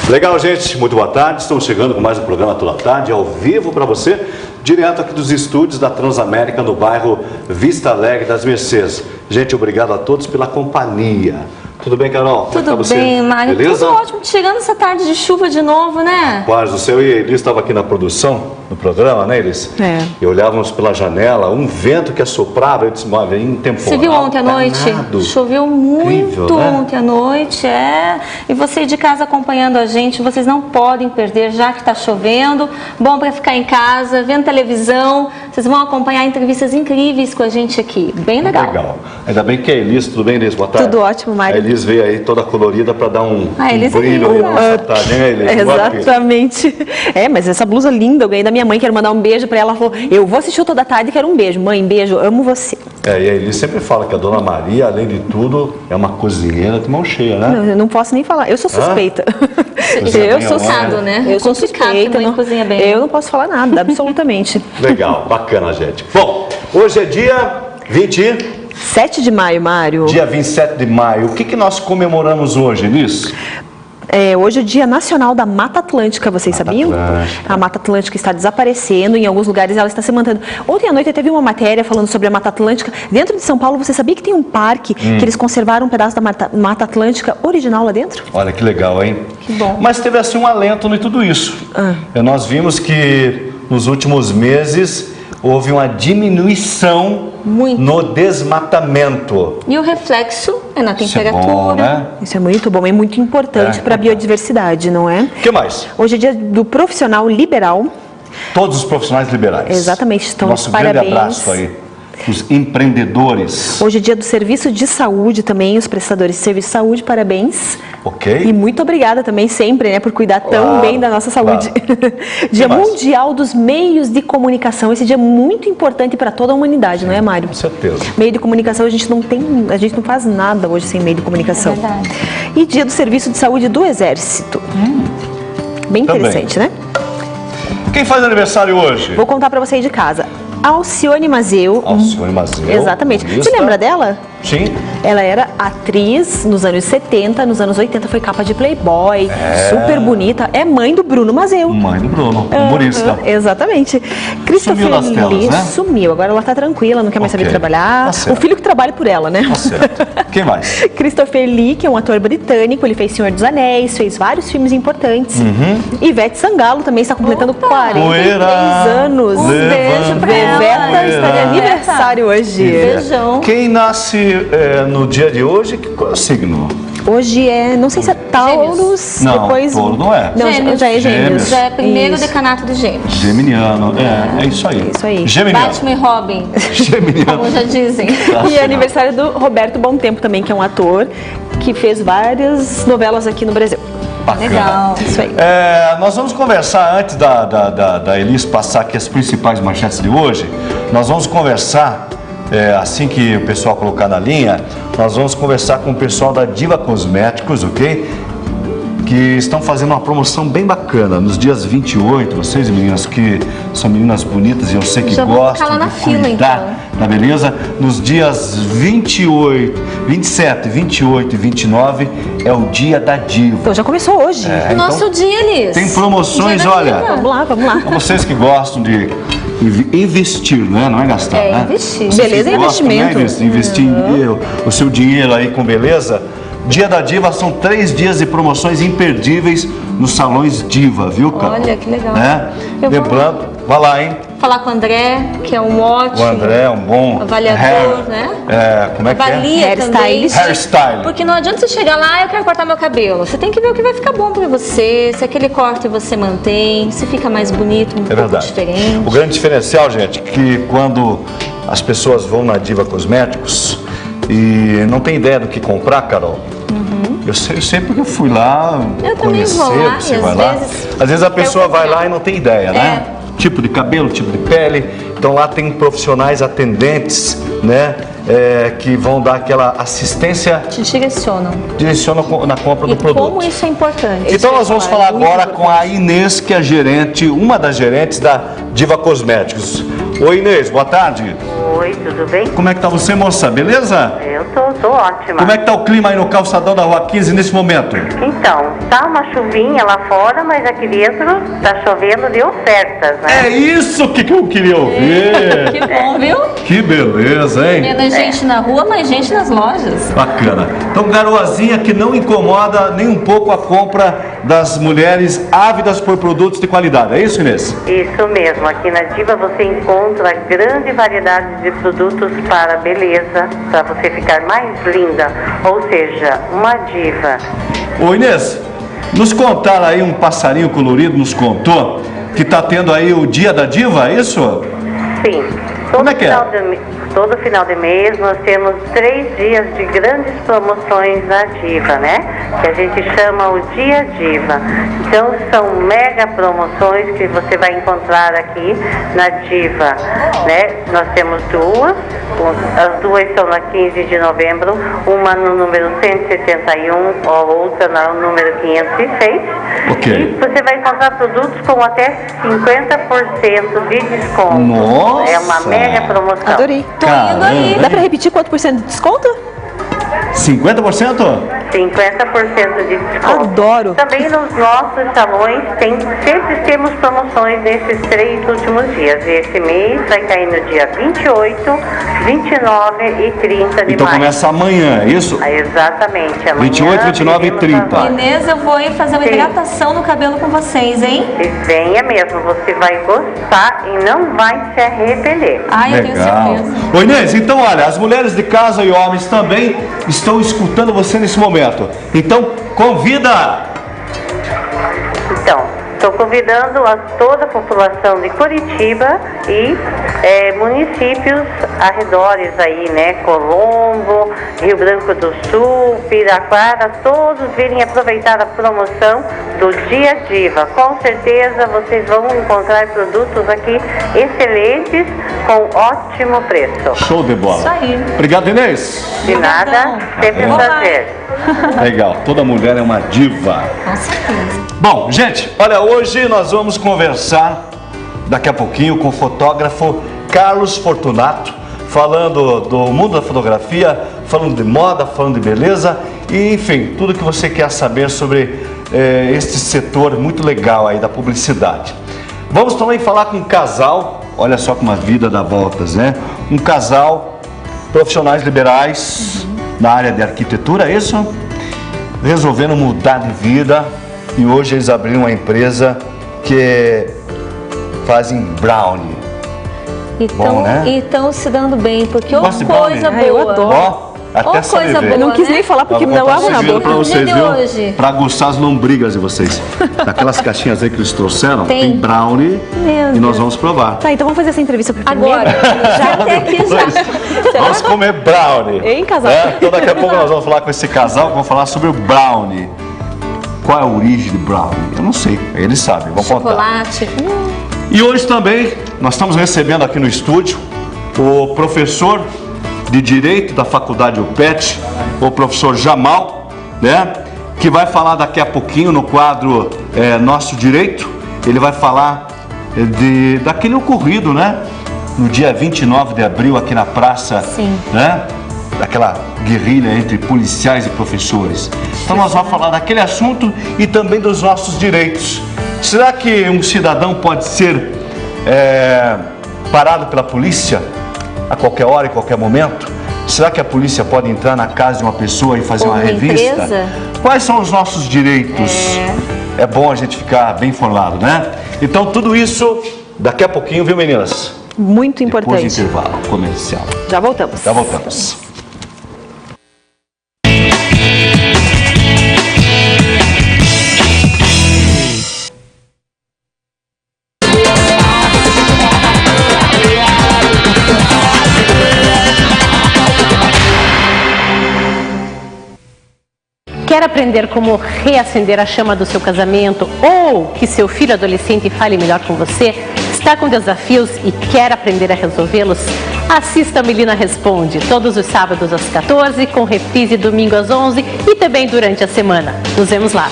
Legal, gente. Muito boa tarde. Estamos chegando com mais um programa toda tarde, ao vivo para você, direto aqui dos estúdios da Transamérica, no bairro Vista Alegre das Mercês. Gente, obrigado a todos pela companhia. Tudo bem, Carol? Tudo bem, Mário. Beleza? Tudo ótimo. Chegando essa tarde de chuva de novo, né? Rapaz do céu, e a Elis estava aqui na produção, no programa, né, Elis? É. E olhávamos pela janela, um vento que assoprava, eu disse, vem um temporal. Você viu ontem à noite? Danado. Choveu muito. Incrível, né? Ontem à noite, E você de casa acompanhando a gente, vocês não podem perder, já que está chovendo. Bom para ficar em casa, vendo televisão. Vocês vão acompanhar entrevistas incríveis com a gente aqui. Bem legal. Legal. Ainda bem que é a Elis. Tudo bem, Elis? Boa tarde. Tudo ótimo, Mário. A Elis veio aí toda colorida para dar um brilho aí nessa tarde, hein, Elis? Exatamente. Mas essa blusa linda eu ganhei da minha mãe, quero mandar um beijo para ela. Ela falou, eu vou assistir toda a tarde e quero um beijo. Mãe, beijo, amo você. E a Elis sempre fala que a Dona Maria, além de tudo, é uma cozinheira de mão cheia, né? Não, eu não posso nem falar, eu sou suspeita. Eu sou suspeita, né? Eu sou suspeita, não cozinha bem. Eu não posso falar nada, absolutamente. Legal, bacana, gente. Bom, hoje é dia 7 de maio, Mário. Dia 27 de maio. O que nós comemoramos hoje, Elis? Hoje é o Dia Nacional da Mata Atlântica, vocês sabiam? A Mata Atlântica está desaparecendo, em alguns lugares ela está se mantendo. Ontem à noite teve uma matéria falando sobre a Mata Atlântica. Dentro de São Paulo, você sabia que tem um parque que eles conservaram um pedaço da Mata Atlântica original lá dentro? Olha que legal, hein? Que bom. Mas teve assim um alento em tudo isso. Nós vimos que nos últimos meses houve uma diminuição no desmatamento. E o reflexo é na temperatura. Isso é bom, né? Isso é muito bom, é muito importante para a biodiversidade, não é? O que mais? Hoje é dia do profissional liberal. Todos os profissionais liberais. Exatamente, estão Nosso parabéns. grande abraço aí. Os empreendedores. Hoje é dia do serviço de saúde também, os prestadores de serviço de saúde, parabéns. Ok. E muito obrigada também sempre, né, por cuidar tão bem da nossa saúde. Dia Mundial dos Meios de Comunicação, esse dia é muito importante para toda a humanidade, não é, Mário? Com certeza. Meio de comunicação, a gente não faz nada hoje sem meio de comunicação. É verdade. E dia do serviço de saúde do Exército. Bem interessante, né? Quem faz aniversário hoje? Vou contar para você aí de casa. Alcione Mazeu. Alcione Mazeu. Exatamente. Você lembra dela? Sim. Ela era atriz nos anos 70, nos anos 80 foi capa de Playboy, super bonita. É mãe do Bruno Mazeu. Mãe do Bruno, humorista. Exatamente. Christopher Sumiu das telas, Lee né? Sumiu, agora ela tá tranquila, não quer mais saber trabalhar. Tá O filho que trabalha por ela, né? Tá certo. Quem mais? Christopher Lee, que é um ator britânico, ele fez Senhor dos Anéis, fez vários filmes importantes. Ivete Sangalo também está completando 43 anos. Beijo pra ela. Iveta está de aniversário hoje. Beijão. Quem nasce no dia de hoje, qual é o signo? Hoje é, não sei se é Taurus, Não, depois... Touro não é. Não, Gêmeos. já é Gêmeos. Gêmeos. Já é primeiro Isso. decanato de Gêmeos. Geminiano, é isso aí. Isso aí. Geminiano. Batman e Robin, Geminiano. como já dizem. E é aniversário do Roberto Bom Tempo também, que é um ator que fez várias novelas aqui no Brasil. Bacana. Legal. Isso aí. Nós vamos conversar, antes da Elis passar aqui as principais manchetes de hoje, nós vamos conversar, assim que o pessoal colocar na linha, nós vamos conversar com o pessoal da Diva Cosméticos, ok? Que estão fazendo uma promoção bem bacana nos dias 28, vocês meninas que são meninas bonitas e eu sei que Já vou gostam ficar lá na de fila, cuidar, tá beleza? Nos dias 27, 28 e 29 é o dia da diva. Então já começou hoje. Nosso dia, Elis. Tem promoções, Dia da olha. diva. Vamos lá, vamos lá. Pra vocês que gostam de investir, né? Não é gastar, É, né? investir. Vocês Beleza que é gostam, investimento. Né? Investir o seu dinheiro aí com beleza. Dia da Diva são 3 dias de promoções imperdíveis nos salões Diva, viu, cara? Olha, que legal. Eu vou Lembrando, vai lá, hein? Falar com o André, que é um ótimo O André é um bom avaliador, né? Como é que é? Avalia também. Hairstylist. Hairstyle. Porque não adianta você chegar lá, eu quero cortar meu cabelo. Você tem que ver o que vai ficar bom pra você, se aquele corte você mantém, se fica mais bonito, um pouco verdade. diferente. O grande diferencial, gente, é que quando as pessoas vão na Diva Cosméticos e não tem ideia do que comprar, Carol. Eu sei porque eu fui lá Eu também conhecer, vou lá, você e vai às lá. vezes Às vezes a pessoa eu vai lá e não tem ideia, né? Tipo de cabelo, tipo de pele. Então lá tem profissionais atendentes, né? Que vão dar aquela assistência, Te direcionam. direcionam na compra do E produto. como isso é importante. Então nós vamos falar agora com a Inês, que é a gerente, uma das gerentes da Diva Cosméticos. Oi, Inês, boa tarde. Oi, tudo bem? Como é que tá você, moça? Beleza? Eu tô ótima. Como é que tá o clima aí no calçadão da Rua 15 nesse momento? Então, tá uma chuvinha lá fora, mas aqui dentro tá chovendo de ofertas, né? É isso que eu queria ouvir. Que bom, viu? Que beleza, hein? Menos gente na rua, mais gente nas lojas. Bacana. Então, garoazinha que não incomoda nem um pouco a compra das mulheres ávidas por produtos de qualidade. É isso, Inês? Isso mesmo, aqui na Diva você encontra grande variedade de produtos para beleza, para você ficar mais linda, ou seja, uma diva. Ô, Inês, nos contaram aí, um passarinho colorido nos contou que tá tendo aí o Dia da Diva, é isso? Sim. Como é que é? Todo final de mês nós temos 3 dias de grandes promoções na Diva, né? Que a gente chama o Dia Diva. Então são mega promoções que você vai encontrar aqui na Diva, né? Nós temos duas, as duas são na 15 de novembro, uma no número 171, a outra no número 506. Ok. E você vai encontrar produtos com até 50% de desconto. Nossa! É uma mega promoção. Adorei. Tô indo aí. Dá pra repetir quanto por cento de desconto? 50%? 50% de desconto. Adoro. Também nos nossos salões sempre temos promoções nesses 3 últimos dias. E esse mês vai cair no dia 28, 29 e 30 de Então maio. começa amanhã, é isso? Exatamente. Amanhã 28, 29 e teremos 30. as- Inês, eu vou ir fazer uma Sim. hidratação no cabelo com vocês, hein? Venha mesmo, você vai gostar e não vai se arrepender. Ai, eu tenho Legal. certeza. Ô, Inês, então olha, as mulheres de casa e homens também estão escutando você nesse momento. Então, convida! Então, estou convidando a toda a população de Curitiba e municípios arredores aí, né? Colombo, Rio Branco do Sul, Piraquara, todos virem aproveitar a promoção do Dia Diva. Com certeza vocês vão encontrar produtos aqui excelentes com ótimo preço. Show de bola. Isso aí. Obrigado, Inês. De nada, sempre um Olá. prazer. Legal, toda mulher é uma diva. Com certeza. Bom, gente, olha, hoje nós vamos conversar daqui a pouquinho com o fotógrafo Carlos Fortunato, falando do mundo da fotografia, falando de moda, falando de beleza e, enfim, tudo que você quer saber sobre este setor muito legal aí da publicidade. Vamos também falar com um casal, olha só como a vida dá voltas, né? Um casal, profissionais liberais na área de arquitetura, é isso? Resolvendo mudar de vida e hoje eles abriram uma empresa que fazem brownie. Bom, né? E estão se dando bem, porque Gosta de coisa brownie? boa. eu adoro. Ó, até Ó, coisa salivei. boa. Eu não quis né? nem falar porque me Vou deu botar água na servindo boca. pra vocês, De viu? hoje. Pra aguçar as lombrigas de vocês. Daquelas caixinhas aí que eles trouxeram, Tem. tem brownie Meu e nós vamos provar. Tá, então vamos fazer essa entrevista primeiro. Agora, já até aqui já. Vamos comer brownie. Hein, casal? Então daqui a pouco nós vamos falar com esse casal, vamos falar sobre o brownie. Qual é a origem de brownie? Eu não sei, eles sabem, vão contar. Chocolate. E hoje também nós estamos recebendo aqui no estúdio o professor de Direito da Faculdade UPET, o professor Jamal, né? Que vai falar daqui a pouquinho no quadro Nosso Direito. Ele vai falar daquele ocorrido, né? No dia 29 de abril aqui na praça, Sim. né? Daquela guerrilha entre policiais e professores. Então nós vamos falar daquele assunto e também dos nossos direitos. Será que um cidadão pode ser parado pela polícia a qualquer hora, em qualquer momento? Será que a polícia pode entrar na casa de uma pessoa e fazer Ou uma uma revista? empresa? Quais são os nossos direitos? É bom a gente ficar bem informado, né? Então tudo isso daqui a pouquinho, viu, meninas? Muito Depois do importante. intervalo comercial. Já voltamos. Já voltamos. Quer aprender como reacender a chama do seu casamento ou que seu filho adolescente fale melhor com você? Está com desafios e quer aprender a resolvê-los? Assista a Melina Responde, todos os sábados às 14, com reprise domingo às 11 e também durante a semana. Nos vemos lá.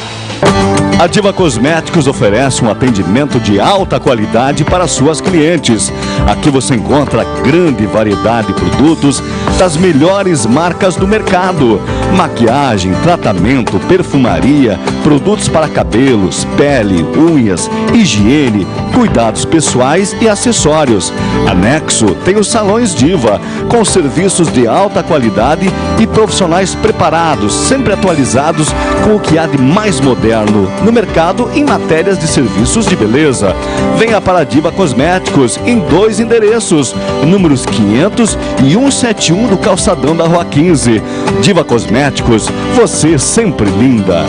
A Diva Cosméticos oferece um atendimento de alta qualidade para suas clientes. Aqui você encontra grande variedade de produtos das melhores marcas do mercado. Maquiagem, tratamento, perfumaria, produtos para cabelos, pele, unhas, higiene, cuidados pessoais e acessórios. Anexo tem os salões Diva, com serviços de alta qualidade e profissionais preparados, sempre atualizados com o que há de mais moderno no mercado em matérias de serviços de beleza. Venha para a Diva Cosméticos em 2 endereços, números 500 e 171 do Calçadão da Rua 15. Diva Cosméticos, você sempre linda.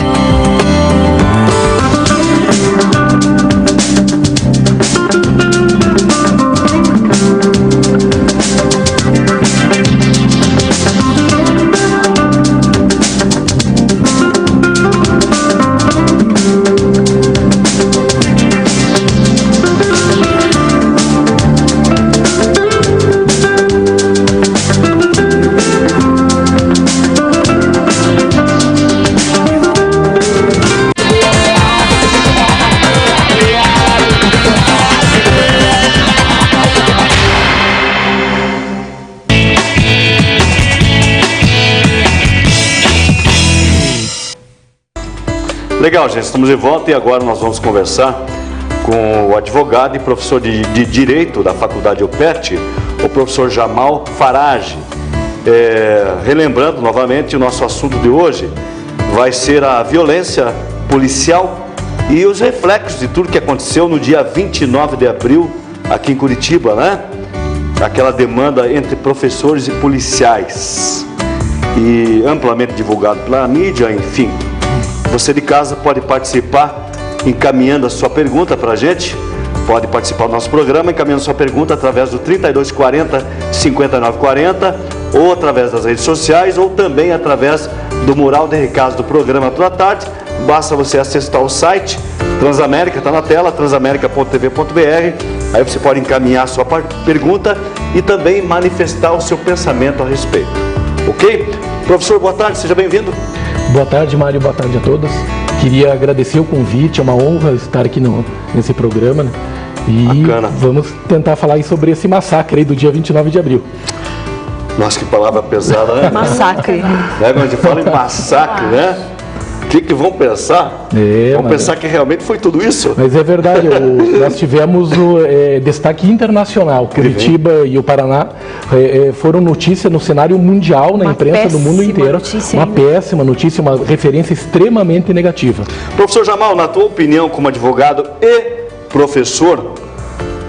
Legal, gente, estamos de volta e agora nós vamos conversar com o advogado e professor de Direito da Faculdade UPET, o professor Jamal Farage. Relembrando novamente, o nosso assunto de hoje vai ser a violência policial e os reflexos de tudo que aconteceu no dia 29 de abril aqui em Curitiba, né? Aquela demanda entre professores e policiais e amplamente divulgado pela mídia, enfim. Você de casa pode participar encaminhando a sua pergunta para a gente, pode participar do nosso programa encaminhando a sua pergunta através do 3240-5940 ou através das redes sociais ou também através do mural de recados do programa Toda Tarde. Basta você acessar o site Transamérica, está na tela, transamerica.tv.br, aí você pode encaminhar a sua pergunta e também manifestar o seu pensamento a respeito, ok? Professor, boa tarde, seja bem-vindo. Boa tarde, Mário, boa tarde a todos. Queria agradecer o convite, é uma honra estar aqui nesse programa, né? E bacana. Vamos tentar falar aí sobre esse massacre aí do dia 29 de abril. Nossa, que palavra pesada, né? Massacre. Quando a gente fala em massacre, né? O que vão pensar? Vão pensar que realmente foi tudo isso? Mas é verdade, nós tivemos o destaque internacional. Curitiba e o Paraná foram notícia no cenário mundial, na imprensa do mundo inteiro. Uma péssima notícia, uma referência extremamente negativa. Professor Jamal, na tua opinião como advogado e professor,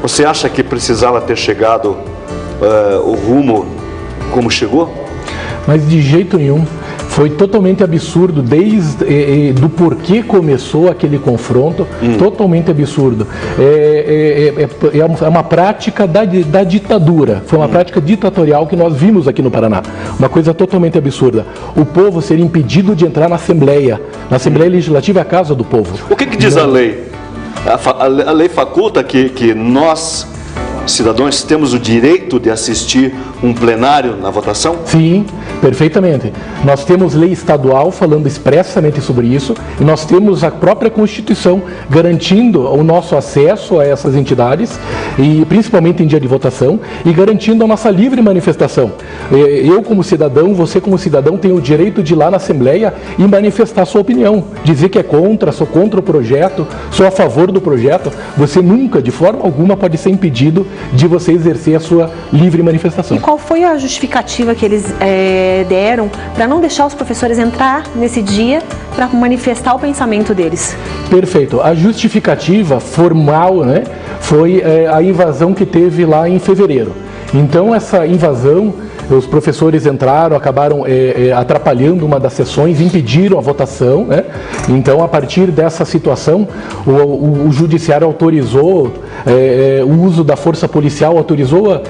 você acha que precisava ter chegado o rumo como chegou? Mas de jeito nenhum. Foi totalmente absurdo, desde do porquê começou aquele confronto, totalmente absurdo. É uma prática da ditadura, foi uma prática ditatorial que nós vimos aqui no Paraná. Uma coisa totalmente absurda. O povo ser impedido de entrar na Assembleia Legislativa é a casa do povo. O que diz a lei? A lei faculta que nós, cidadãos, temos o direito de assistir um plenário na votação? Sim, perfeitamente. Nós temos lei estadual falando expressamente sobre isso e nós temos a própria Constituição garantindo o nosso acesso a essas entidades, e principalmente em dia de votação, e garantindo a nossa livre manifestação. Eu como cidadão, você como cidadão tem o direito de ir lá na Assembleia e manifestar sua opinião, dizer que é contra, sou contra o projeto, sou a favor do projeto. Você nunca, de forma alguma, pode ser impedido de você exercer a sua livre manifestação. E qual foi a justificativa que eles deram para não deixar os professores entrar nesse dia para manifestar o pensamento deles? Perfeito. A justificativa formal, né, foi a invasão que teve lá em fevereiro. Então essa invasão, os professores entraram, acabaram atrapalhando uma das sessões, impediram a votação, né? Então, a partir dessa situação, o judiciário autorizou o uso da força policial, autorizou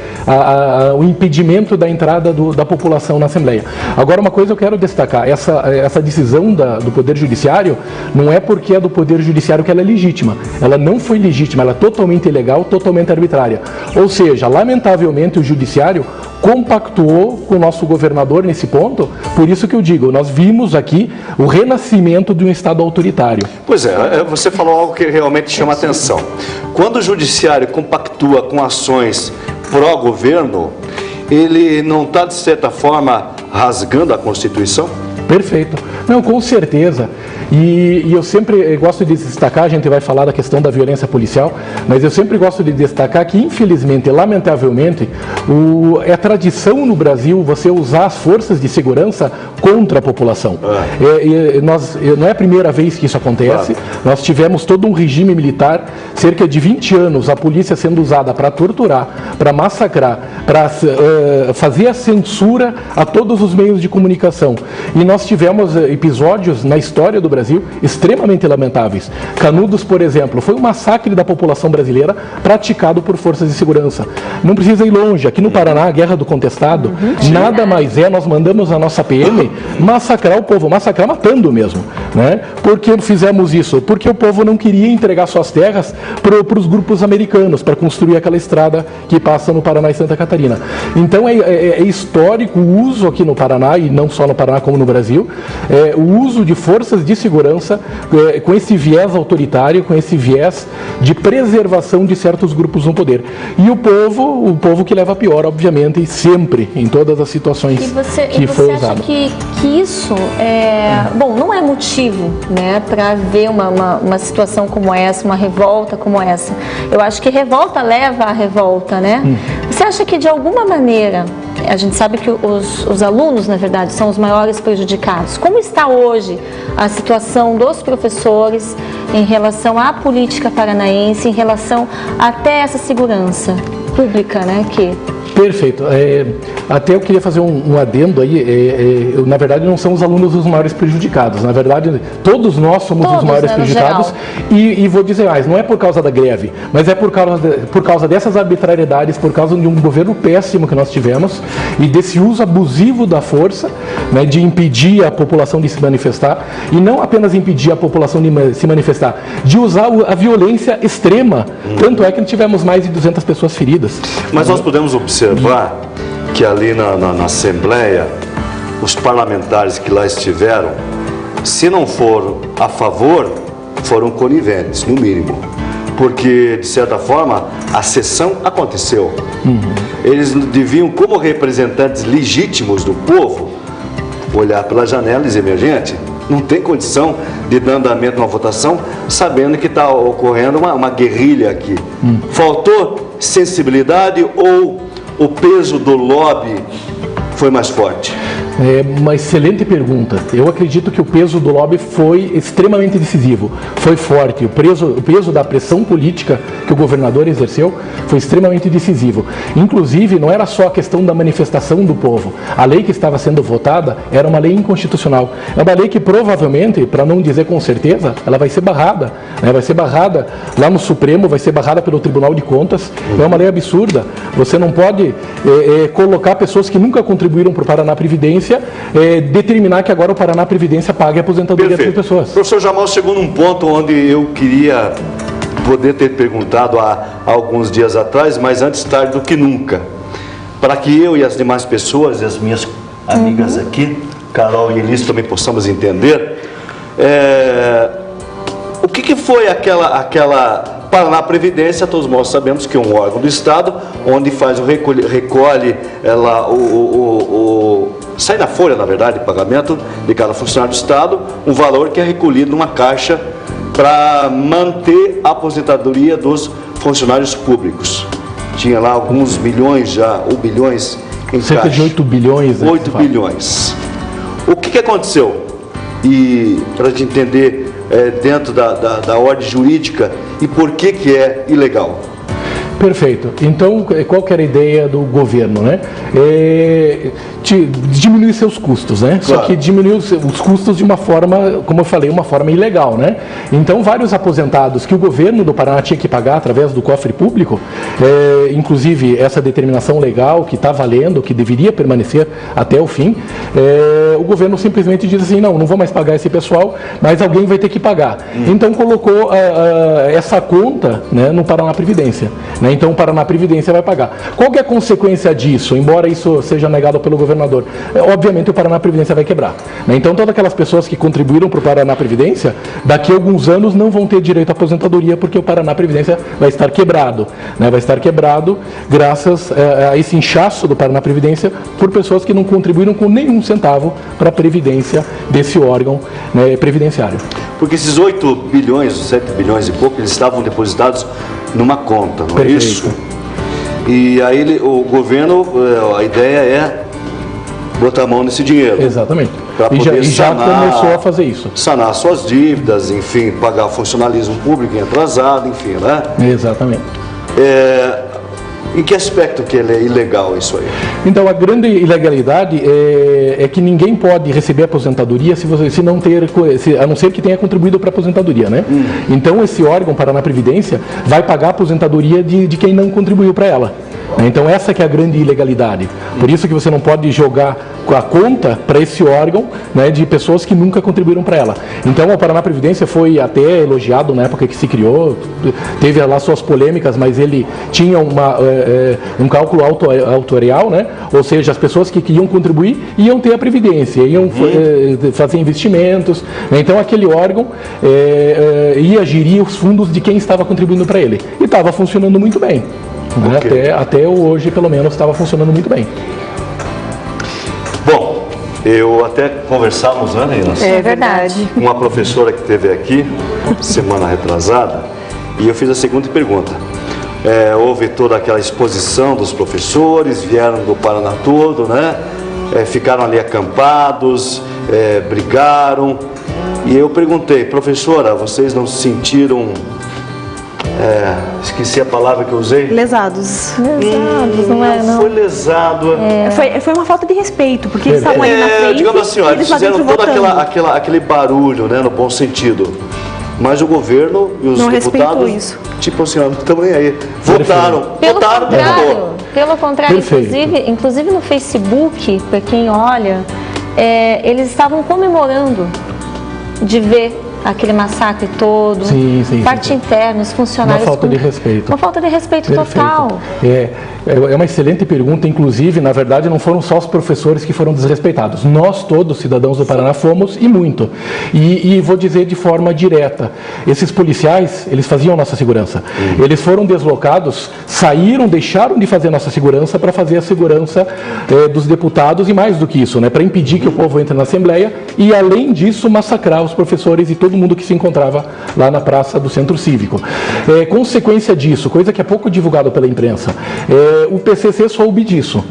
o impedimento da entrada da população na Assembleia. Agora, uma coisa eu quero destacar, essa decisão do Poder Judiciário não é porque é do Poder Judiciário que ela é legítima. Ela não foi legítima, ela é totalmente ilegal, totalmente arbitrária. Ou seja, lamentavelmente o Judiciário compactuou com o nosso governador nesse ponto. Por isso que eu digo, nós vimos aqui o renascimento de um Estado Estado autoritário. Pois é, você falou algo que realmente chama atenção. Quando o judiciário compactua com ações pró-governo, ele não está, de certa forma, rasgando a Constituição? Perfeito. Não, com certeza. E eu sempre gosto de destacar, a gente vai falar da questão da violência policial, mas eu sempre gosto de destacar que, infelizmente, lamentavelmente, é tradição no Brasil você usar as forças de segurança contra a população. Não é a primeira vez que isso acontece. Claro. Nós tivemos todo um regime militar, cerca de 20 anos, a polícia sendo usada para torturar, para massacrar, para fazer a censura a todos os meios de comunicação. E nós tivemos episódios na história do Brasil extremamente lamentáveis. Canudos, por exemplo, foi um massacre da população brasileira praticado por forças de segurança. Não precisa ir longe. Aqui no Paraná, a Guerra do Contestado, nada mais nós mandamos a nossa PM massacrar o povo, massacrar matando mesmo, né? Por que fizemos isso? Porque o povo não queria entregar suas terras para os grupos americanos, para construir aquela estrada que passa no Paraná e Santa Catarina. Então é histórico o uso aqui no Paraná, e não só no Paraná como no Brasil, o uso de forças de segurança com esse viés autoritário, com esse viés de preservação de certos grupos no poder. E o povo que leva a pior, obviamente, e sempre, em todas as situações que foi usado. Você acha que isso não é motivo, né, para ver uma situação como essa, uma revolta como essa? Eu acho que revolta leva à revolta, né? Você acha que, de alguma maneira, a gente sabe que os alunos, na verdade, são os maiores prejudicados. Como está hoje a situação dos professores em relação à política paranaense, em relação até essa segurança pública, né? Perfeito. Até eu queria fazer um adendo aí. Na verdade, não são os alunos os maiores prejudicados. Na verdade, todos nós somos os maiores prejudicados. E vou dizer mais, não é por causa da greve, mas é por causa dessas arbitrariedades, por causa de um governo péssimo que nós tivemos e desse uso abusivo da força, né, de impedir a população de se manifestar, e não apenas impedir a população de se manifestar, de usar a violência extrema. Tanto é que tivemos mais de 200 pessoas feridas. Mas nós podemos observar que ali na Assembleia, os parlamentares que lá estiveram, se não foram a favor, foram coniventes, no mínimo. Porque, de certa forma, a sessão aconteceu. Eles deviam, como representantes legítimos do povo, olhar pela janela e dizer: minha gente, não tem condição de dar andamento numa votação sabendo que está ocorrendo uma guerrilha aqui. Faltou sensibilidade ou o peso do lobby foi mais forte? É uma excelente pergunta. Eu acredito que o peso do lobby foi extremamente decisivo, foi forte. O peso da pressão política que o governador exerceu foi extremamente decisivo. Inclusive, não era só a questão da manifestação do povo. A lei que estava sendo votada era uma lei inconstitucional. É uma lei que provavelmente, para não dizer com certeza, ela vai ser barrada. Né? Vai ser barrada lá no Supremo, vai ser barrada pelo Tribunal de Contas. É uma lei absurda. Você não pode colocar pessoas que nunca contribuíram para o Paraná Previdência, determinar que agora o Paraná Previdência pague a aposentadoria das pessoas. Professor Jamal chegou num ponto onde eu queria poder ter perguntado há alguns dias atrás, mas antes tarde do que nunca, para que eu e as demais pessoas, e as minhas amigas aqui, Carol e Elis, também possamos entender o que foi aquela Paraná Previdência. Todos nós sabemos que é um órgão do Estado, onde faz recolhe sai na folha, na verdade, de pagamento de cada funcionário do Estado, um valor que é recolhido numa caixa para manter a aposentadoria dos funcionários públicos. Tinha lá alguns milhões já, ou bilhões em cerca caixa. De 8 bilhões. 8 bilhões. O que aconteceu? E para a gente entender dentro da ordem jurídica e por que é ilegal. Perfeito. Então, qual que era a ideia do governo, né? Diminuir seus custos, né? Claro. Só que diminuir os custos de uma forma, como eu falei, uma forma ilegal, né? Então, vários aposentados que o governo do Paraná tinha que pagar através do cofre público, inclusive essa determinação legal que está valendo, que deveria permanecer até o fim, o governo simplesmente diz assim: não vou mais pagar esse pessoal, mas alguém vai ter que pagar. Então, colocou essa conta, né, no Paraná Previdência. né? Então o Paraná Previdência vai pagar. Qual que é a consequência disso, embora isso seja negado pelo governador? Obviamente o Paraná Previdência vai quebrar, né? Então todas aquelas pessoas que contribuíram para o Paraná Previdência, daqui a alguns anos não vão ter direito à aposentadoria, porque o Paraná Previdência vai estar quebrado, né? Vai estar quebrado graças a esse inchaço do Paraná Previdência por pessoas que não contribuíram com nenhum centavo para a previdência desse órgão, né, previdenciário. Porque esses 8 bilhões, 7 bilhões e pouco, eles estavam depositados numa conta, não é isso? E aí o governo, a ideia é botar a mão nesse dinheiro. Exatamente. Para poder já começou a fazer isso. Sanar suas dívidas, enfim, pagar funcionalismo público em atrasado, enfim, né? Exatamente. Em que aspecto que ele é ilegal isso aí? Então, a grande ilegalidade é que ninguém pode receber aposentadoria se não ter, a não ser que tenha contribuído para a aposentadoria, né? Então, esse órgão, Paraná Previdência, vai pagar a aposentadoria de quem não contribuiu para ela. Então, essa que é a grande ilegalidade. Por isso que você não pode jogar a conta para esse órgão, né, de pessoas que nunca contribuíram para ela. Então, o Paraná Previdência foi até elogiado na época que se criou, teve lá suas polêmicas, mas ele tinha um cálculo autorial, né? Ou seja, as pessoas que iam contribuir iam ter a Previdência, iam fazer investimentos. Né? Então, aquele órgão ia gerir os fundos de quem estava contribuindo para ele. E estava funcionando muito bem. Okay. Até hoje, pelo menos, estava funcionando muito bem. Bom, eu até conversamos, né, Inas? É verdade. Com uma professora que esteve aqui, semana retrasada, e eu fiz a seguinte pergunta. Houve toda aquela exposição dos professores, vieram do Paraná todo, né? Ficaram ali acampados, brigaram. E eu perguntei, professora, vocês não se sentiram... esqueci a palavra que eu usei. Lesados. Lesados, não é? Não. Foi lesado. Foi uma falta de respeito, porque eles estavam ali na frente. Digamos assim, ó, eles fizeram todo aquele barulho, né, no bom sentido. Mas o governo e os deputados, isso. tipo assim, ó, também aí, votaram. Pelo contrário, inclusive no Facebook, para quem olha, eles estavam comemorando de ver aquele massacre todo, parte interna, os funcionários... Uma falta de respeito. Uma falta de respeito total. É uma excelente pergunta, inclusive, na verdade, não foram só os professores que foram desrespeitados. Nós todos, cidadãos do Paraná, fomos e muito. E vou dizer de forma direta, esses policiais, eles faziam nossa segurança. Eles foram deslocados, saíram, deixaram de fazer nossa segurança para fazer a segurança dos deputados e mais do que isso, né, para impedir que o povo entre na Assembleia e, além disso, massacrar os professores e todo mundo que se encontrava lá na praça do Centro Cívico. Consequência disso, coisa que é pouco divulgada pela imprensa, o PCC soube disso.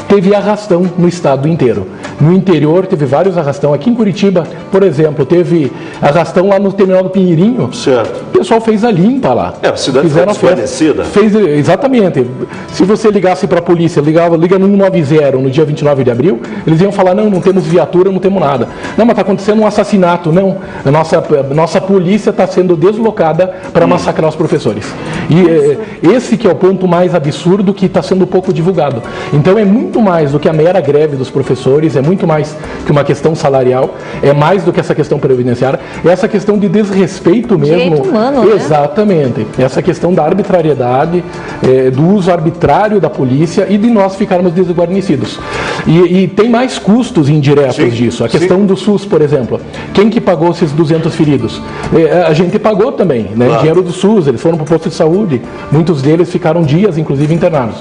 Teve arrastão no estado inteiro. No interior teve vários arrastão. Aqui em Curitiba, por exemplo, teve arrastão lá no terminal do Pinheirinho. Certo. O pessoal fez a limpa lá. A cidade foi desguarnecida. Exatamente. Se você ligasse para a polícia, liga no 190 no dia 29 de abril, eles iam falar, não temos viatura, não temos nada. Não, mas está acontecendo um assassinato. Não, a nossa polícia está sendo deslocada para massacrar os professores. E esse que é o ponto mais absurdo que está sendo pouco divulgado. Então é muito mais do que a mera greve dos professores, é muito mais que uma questão salarial, é mais do que essa questão previdenciária, é essa questão de desrespeito mesmo. Direito humano, exatamente. Né? Essa questão da arbitrariedade, do uso arbitrário da polícia e de nós ficarmos desguarnecidos. E tem mais custos indiretos disso. A questão do SUS, por exemplo. Quem que pagou esses 200 feridos? A gente pagou também, né? Claro. Dinheiro do SUS, eles foram para o posto de saúde. Muitos deles ficaram dias, inclusive, internados.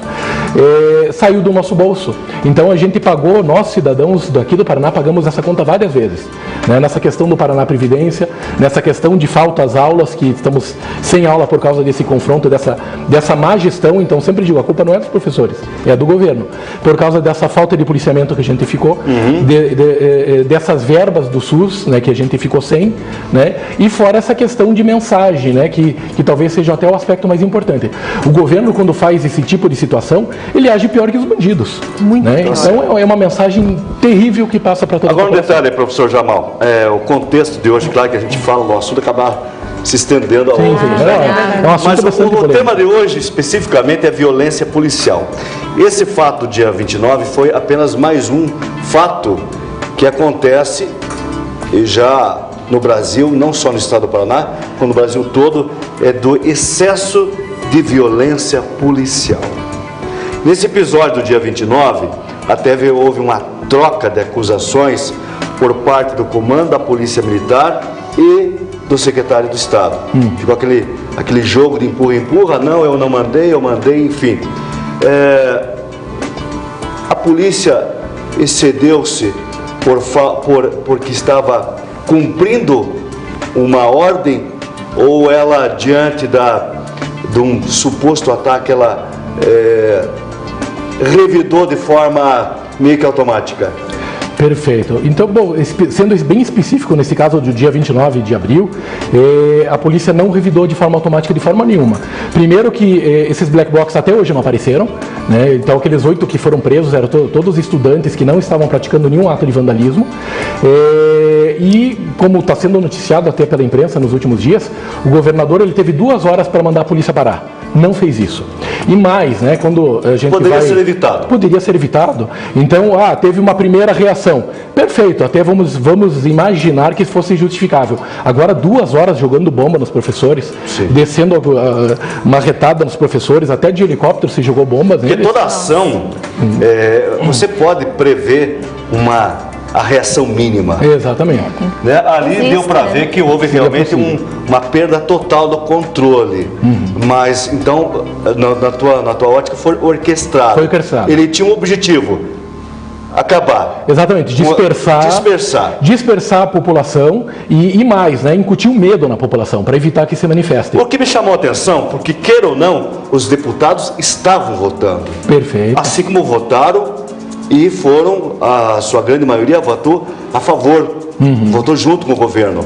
Saiu do nosso bolso. Então a gente pagou, nós cidadãos daqui do Paraná pagamos essa conta várias vezes, né? Nessa questão do Paraná Previdência, nessa questão de falta às aulas, que estamos sem aula por causa desse confronto, dessa má gestão. Então sempre digo, a culpa não é dos professores, é do governo, por causa dessa falta de policiamento que a gente ficou, dessas verbas do SUS, né, que a gente ficou sem, né? E fora essa questão de mensagem, né, que talvez seja até o aspecto mais importante. O governo, quando faz esse tipo de situação, ele age pior que os bandidos. Muito. Né? Então é uma mensagem terrível que passa para toda a população. Agora um detalhe, professor Jamal, o contexto de hoje, claro que a gente fala no assunto, acabar se estendendo a outros. Mas o tema de hoje, especificamente, é violência policial. Esse fato, dia 29, foi apenas mais um fato que acontece já no Brasil, não só no estado do Paraná, como no Brasil todo, do excesso de violência policial. Nesse episódio do dia 29, até houve uma troca de acusações por parte do comando da Polícia Militar e do secretário do Estado. Ficou aquele jogo de empurra-empurra, não, eu não mandei, eu mandei, enfim. A polícia excedeu-se porque estava cumprindo uma ordem, ou ela, diante de um suposto ataque, ela revidou de forma meio que automática? Perfeito. Então, bom, sendo bem específico, nesse caso do dia 29 de abril, a polícia não revidou de forma automática de forma nenhuma. Primeiro que esses black box até hoje não apareceram, né? Então aqueles 8 que foram presos eram todos estudantes que não estavam praticando nenhum ato de vandalismo. E como está sendo noticiado até pela imprensa nos últimos dias, o governador ele teve 2 horas para mandar a polícia parar. Não fez isso. E mais, né, quando a gente Poderia ser evitado. Poderia ser evitado. Então, teve uma primeira reação. Perfeito, até vamos imaginar que fosse justificável. Agora, 2 horas jogando bomba nos professores, Sim. descendo uma retada nos professores, até de helicóptero se jogou bombas Porque neles. toda ação, você pode prever a reação mínima. Exatamente. Né? Ali Existe, deu para né? ver que houve realmente uma perda total do controle. Mas, então, na tua ótica, foi orquestrado. Foi orquestrado. Ele tinha um objetivo: acabar. Exatamente, dispersar a população e mais, né, incutir o medo na população, para evitar que se manifeste. O que me chamou a atenção, porque, queira ou não, os deputados estavam votando. Perfeito. Assim como votaram e foram, a sua grande maioria votou a favor, votou junto com o governo.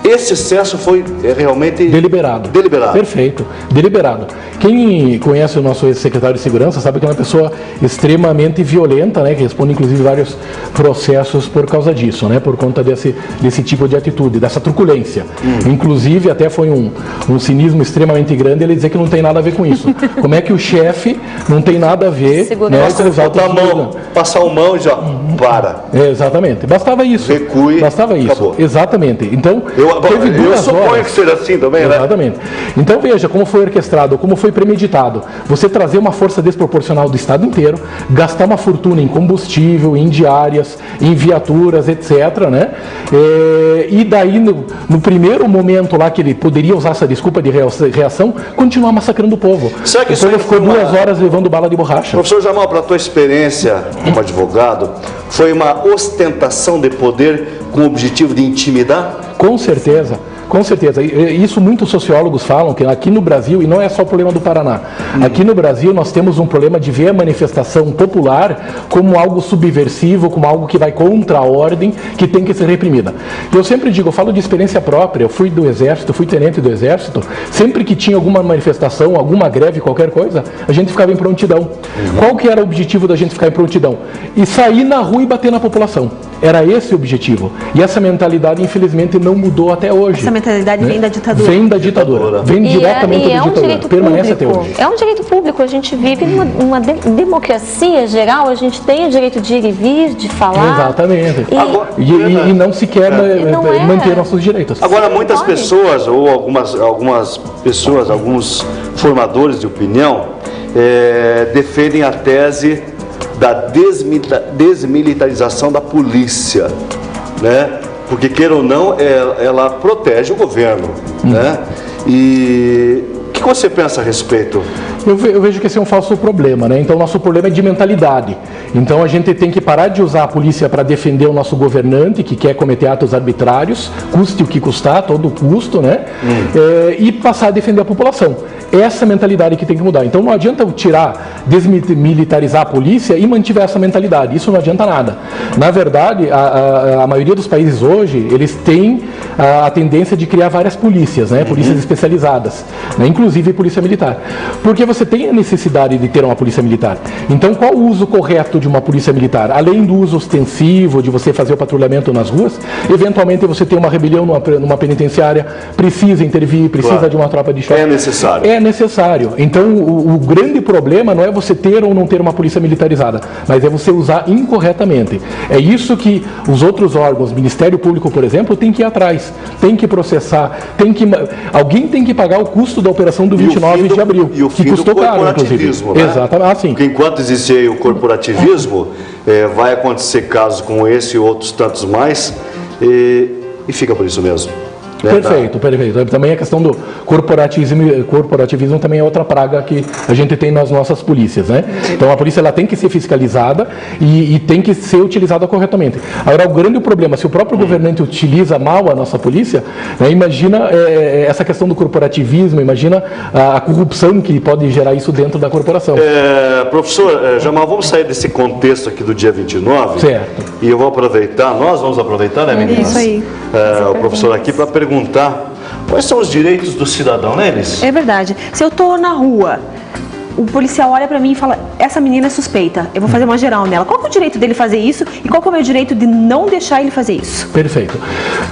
Esse excesso foi realmente Deliberado. Perfeito. Deliberado. Quem conhece o nosso ex-secretário de Segurança sabe que é uma pessoa extremamente violenta, né? Que responde inclusive vários processos por causa disso, né? Por conta desse tipo de atitude, dessa truculência. Inclusive até foi um cinismo extremamente grande ele dizer que não tem nada a ver com isso. Como é que o chefe não tem nada a ver, né, com os autos Botar a mão, passar a mão e já para. Exatamente. Bastava isso. Recue, Bastava isso. acabou. Exatamente. Então, teve 2 eu suponho horas. que seja assim também, né? Exatamente. Então veja como foi orquestrado, como foi premeditado. Você trazer uma força desproporcional do estado inteiro, gastar uma fortuna em combustível, em diárias, em viaturas, etc., né? E daí, no primeiro momento lá que ele poderia usar essa desculpa de reação, continuar massacrando o povo. Será que então ele isso ficou foi uma- 2 horas levando bala de borracha. Professor Jamal, para a tua experiência como advogado, foi uma ostentação de poder com o objetivo de intimidar? Com certeza. Com certeza. Isso muitos sociólogos falam, que aqui no Brasil, e não é só o problema do Paraná, aqui no Brasil nós temos um problema de ver a manifestação popular como algo subversivo, como algo que vai contra a ordem, que tem que ser reprimida. Eu sempre digo, eu falo de experiência própria, eu fui do Exército, fui tenente do Exército, sempre que tinha alguma manifestação, alguma greve, qualquer coisa, a gente ficava em prontidão. Qual que era o objetivo da gente ficar em prontidão? E sair na rua e bater na população. Era esse o objetivo. E essa mentalidade, infelizmente, não mudou até hoje. Essa mentalidade vem da ditadura. Vem da ditadura. Vem diretamente da um ditadura. direito Permanece público. até hoje. É um direito público. A gente vive numa democracia geral. A gente tem o direito de ir e vir, de falar. Exatamente. E- E não se quer não é. manter nossos direitos. Agora, muitas Pode. pessoas, ou algumas pessoas, alguns formadores de opinião, defendem a tese da desmilitarização da polícia, né? Porque, queira ou não, ela protege o governo, né? E o que você pensa a respeito? Eu vejo que esse é um falso problema, né? Então, nosso problema é de mentalidade. Então, a gente tem que parar de usar a polícia para defender o nosso governante, que quer cometer atos arbitrários, custe o que custar, todo o custo, né? E passar a defender a população. Essa mentalidade que tem que mudar. Então, não adianta eu desmilitarizar a polícia e mantiver essa mentalidade. Isso não adianta nada. Na verdade, a maioria dos países hoje, eles têm a tendência de criar várias polícias, né? Polícias especializadas, né? Inclusive polícia militar. Porque você tem a necessidade de ter uma polícia militar. Então, qual o uso correto de uma polícia militar? Além do uso ostensivo, de você fazer o patrulhamento nas ruas, eventualmente você tem uma rebelião numa penitenciária, precisa intervir, precisa de uma tropa de choque. É necessário. É necessário. Então, o grande problema não é você ter ou não ter uma polícia militarizada, mas é você usar incorretamente. É isso que os outros órgãos, Ministério Público, por exemplo, tem que ir atrás, tem que processar, alguém tem que pagar o custo da operação do 29 de abril, e o que fim custou do caro, inclusive. corporativismo, né? Exatamente, sim. Porque enquanto existe aí o corporativismo, vai acontecer casos como esse e outros tantos mais, e fica por isso mesmo. Perfeito, perfeito. Também a questão do corporativismo também é outra praga que a gente tem nas nossas polícias, né? Então a polícia ela tem que ser fiscalizada e tem que ser utilizada corretamente. Agora, o grande problema, se o próprio governante utiliza mal a nossa polícia, né, imagina essa questão do corporativismo, imagina a corrupção que pode gerar isso dentro da corporação. Professor Jamal, vamos sair desse contexto aqui do dia 29. Certo. E eu vou aproveitar, nós vamos aproveitar, né, meninas? Isso aí. O professor aqui para perguntar quais são os direitos do cidadão, né, Elis? É verdade. Se eu tô na rua, o policial olha pra mim e fala, essa menina é suspeita, eu vou fazer uma geral nela. Qual que é o direito dele fazer isso e qual que é o meu direito de não deixar ele fazer isso? Perfeito.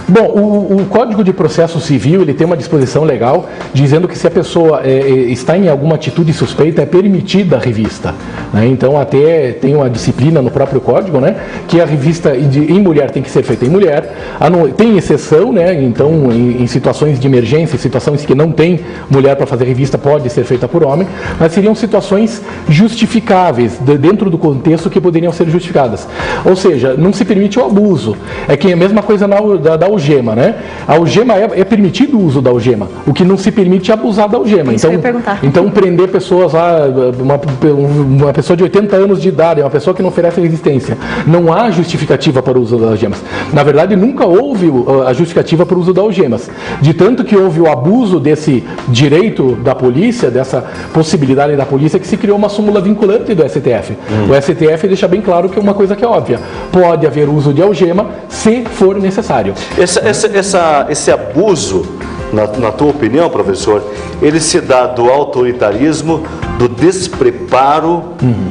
Bom, o Código de Processo Civil, ele tem uma disposição legal dizendo que se a pessoa está em alguma atitude suspeita, é permitida a revista, né? Então, até tem uma disciplina no próprio Código, né, que a revista em mulher tem que ser feita em mulher. Tem exceção, né? Então, em situações de emergência, em situações que não tem mulher para fazer revista, pode ser feita por homem, mas seriam situações justificáveis, dentro do contexto que poderiam ser justificadas. Ou seja, não se permite o abuso. É que é a mesma coisa da algema, né? A algema é permitido o uso da algema. O que não se permite é abusar da algema. Isso eu ia perguntar. Então prender pessoas lá, uma pessoa de 80 anos de idade, uma pessoa que não oferece resistência. Não há justificativa para o uso das algemas. Na verdade, nunca houve a justificativa para o uso das algemas. De tanto que houve o abuso desse direito da polícia, dessa possibilidade da polícia, que se criou uma súmula vinculante do STF. O STF deixa bem claro que é uma coisa que é óbvia. Pode haver uso de algema se for necessário. Esse abuso, na tua opinião, professor, ele se dá do autoritarismo, do despreparo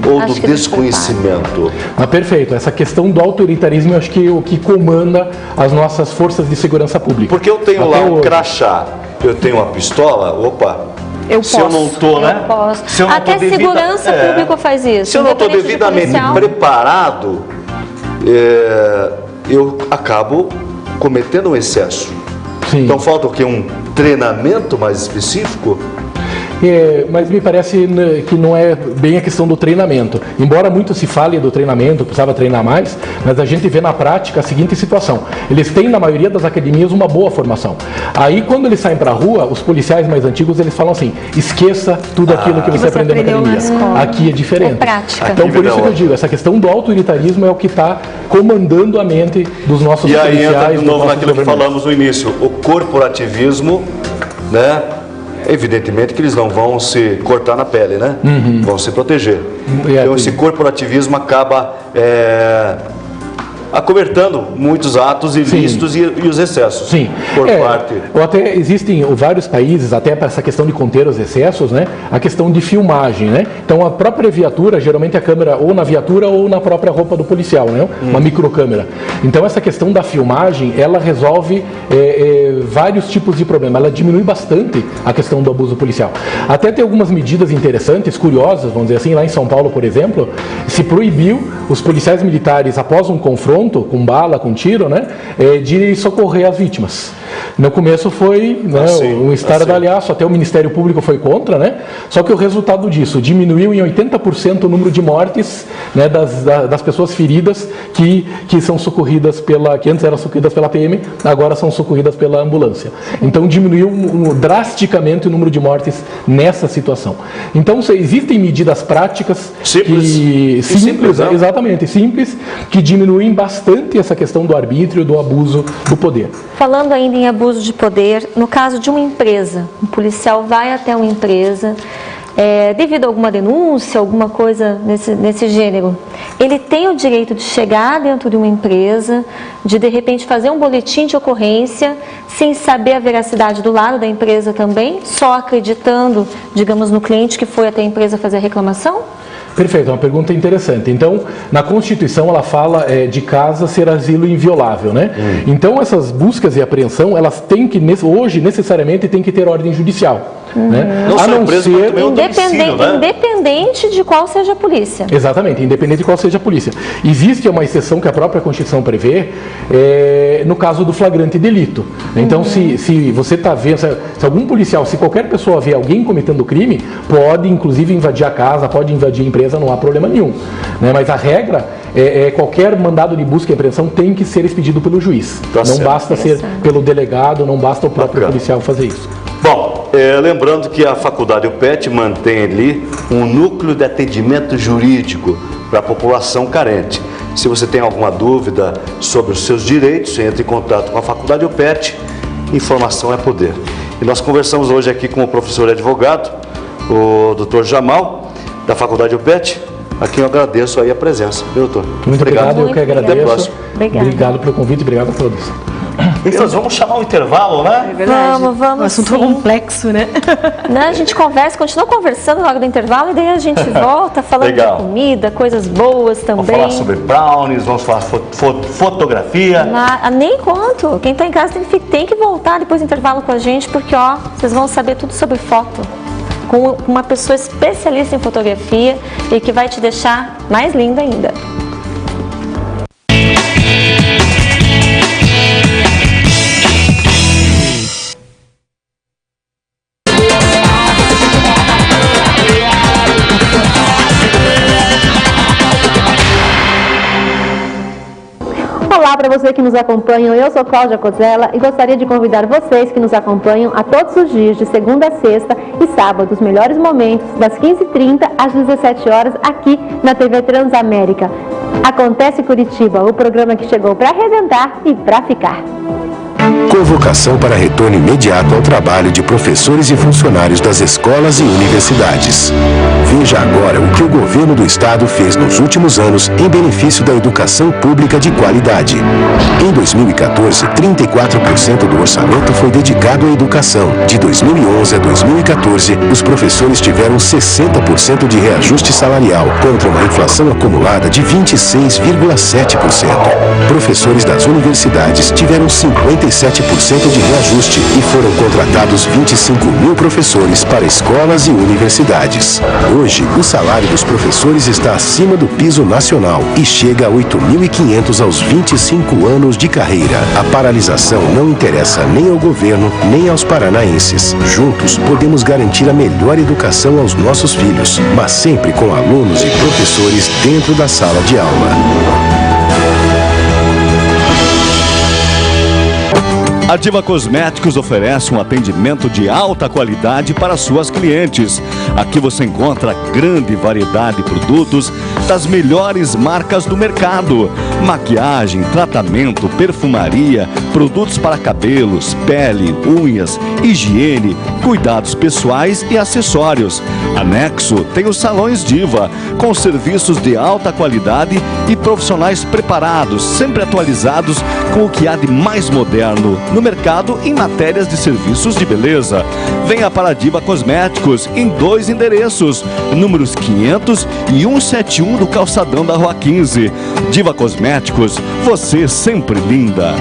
ou do desconhecimento? Perfeito. Essa questão do autoritarismo, eu acho que é o que comanda as nossas forças de segurança pública. Porque eu tenho lá um crachá, eu tenho uma pistola, se eu não estou, né? Se eu não Até segurança pública faz isso. Se eu não estou devidamente preparado, eu acabo cometendo um excesso. Sim. Então falta o quê? Um treinamento mais específico? Mas me parece que não é bem a questão do treinamento. Embora muito se fale do treinamento, precisava treinar mais, mas a gente vê na prática a seguinte situação. Eles têm, na maioria das academias, uma boa formação. Aí, quando eles saem para a rua, os policiais mais antigos, eles falam assim, esqueça tudo aquilo que você aprendeu na academia. Aqui é diferente. É prática. Então, por isso que eu digo, essa questão do autoritarismo é o que está comandando a mente dos nossos policiais. E aí entra de novo naquilo que falamos no início, o corporativismo, né? Evidentemente que eles não vão se cortar na pele, né? Vão se proteger. Então esse corporativismo acaba acobertando muitos atos ilícitos e os excessos. Sim. Por parte. Ou até existem vários países, até para essa questão de conter os excessos, né? A questão de filmagem, né? Então a própria viatura, geralmente a câmera ou na viatura ou na própria roupa do policial, né? Uma microcâmera. Então essa questão da filmagem, ela resolve vários tipos de problema. Ela diminui bastante a questão do abuso policial. Até tem algumas medidas interessantes, curiosas, vamos dizer assim, lá em São Paulo, por exemplo, se proibiu os policiais militares, após um confronto, com bala, com tiro, né, de socorrer as vítimas. No começo foi um estardalhaço, até o Ministério Público foi contra, né? Só que o resultado disso diminuiu em 80% o número de mortes, né, das pessoas feridas que são socorridas que antes eram socorridas pela PM, agora são socorridas pela ambulância. Então diminuiu drasticamente o número de mortes nessa situação. Então existem medidas práticas simples, né? Exatamente, simples, que diminuem bastante essa questão do arbítrio, do abuso do poder. Falando ainda em abuso de poder, no caso de uma empresa, um policial vai até uma empresa devido a alguma denúncia, alguma coisa nesse gênero, ele tem o direito de chegar dentro de uma empresa, de repente fazer um boletim de ocorrência, sem saber a veracidade do lado da empresa também, só acreditando, digamos, no cliente que foi até a empresa fazer a reclamação? Perfeito, é uma pergunta interessante. Então, na Constituição, ela fala de casa ser asilo inviolável, né? Então, essas buscas e apreensão, elas têm que, hoje, necessariamente, tem que ter ordem judicial. Né? Não a não preso, ser independente de qual seja a polícia. Exatamente, independente de qual seja a polícia. Existe uma exceção que a própria Constituição prevê no caso do flagrante delito. Então, se você está vendo, se algum policial, se qualquer pessoa vê alguém cometendo crime, pode inclusive invadir a casa, pode invadir a empresa, não há problema nenhum. Né? Mas a regra qualquer mandado de busca e apreensão tem que ser expedido pelo juiz. Tá não certo. Basta ser pelo delegado, não basta o próprio policial fazer isso. Bom, lembrando que a Faculdade UPET mantém ali um núcleo de atendimento jurídico para a população carente. Se você tem alguma dúvida sobre os seus direitos, entre em contato com a Faculdade UPET, informação é poder. E nós conversamos hoje aqui com o professor e advogado, o Dr. Jamal, da Faculdade UPET, a quem eu agradeço aí a presença. Viu, doutor? Muito obrigado, eu que agradeço. Até a próxima. Obrigado pelo convite, obrigado a todos. Nós vamos chamar o intervalo, né? Vamos. O assunto complexo, né? Não, a gente continua conversando na hora do intervalo e daí a gente volta falando Legal. de comida, coisas boas também. Vamos falar sobre brownies, vamos falar fotografia. Nem conto. Quem está em casa tem que voltar depois do intervalo com a gente, porque vocês vão saber tudo sobre foto. Com uma pessoa especialista em fotografia e que vai te deixar mais linda ainda. Olá para você que nos acompanha, eu sou Cláudia Cozella e gostaria de convidar vocês que nos acompanham a todos os dias, de segunda a sexta e sábado, os melhores momentos, das 15h30 às 17 horas, aqui na TV Transamérica. Acontece Curitiba, o programa que chegou para arrebentar e para ficar. Convocação para retorno imediato ao trabalho de professores e funcionários das escolas e universidades. Veja agora o que o governo do estado fez nos últimos anos em benefício da educação pública de qualidade. Em 2014, 34% do orçamento foi dedicado à educação. De 2011 a 2014, os professores tiveram 60% de reajuste salarial, contra uma inflação acumulada de 26,7%. Professores das universidades tiveram 57% de reajuste e foram contratados 25 mil professores para escolas e universidades. Hoje, o salário dos professores está acima do piso nacional e chega a 8.500 aos 25 anos de carreira. A paralisação não interessa nem ao governo, nem aos paranaenses. Juntos, podemos garantir a melhor educação aos nossos filhos, mas sempre com alunos e professores dentro da sala de aula. A Diva Cosméticos oferece um atendimento de alta qualidade para suas clientes. Aqui você encontra grande variedade de produtos das melhores marcas do mercado. Maquiagem, tratamento, perfumaria, produtos para cabelos, pele, unhas, higiene, cuidados pessoais e acessórios. Anexo tem os salões Diva, com serviços de alta qualidade e profissionais preparados, sempre atualizados com o que há de mais moderno no mercado em matérias de serviços de beleza. Venha para a Diva Cosméticos em 2 endereços, números 500 e 171 do Calçadão da Rua 15. Diva Cosméticos, você sempre linda.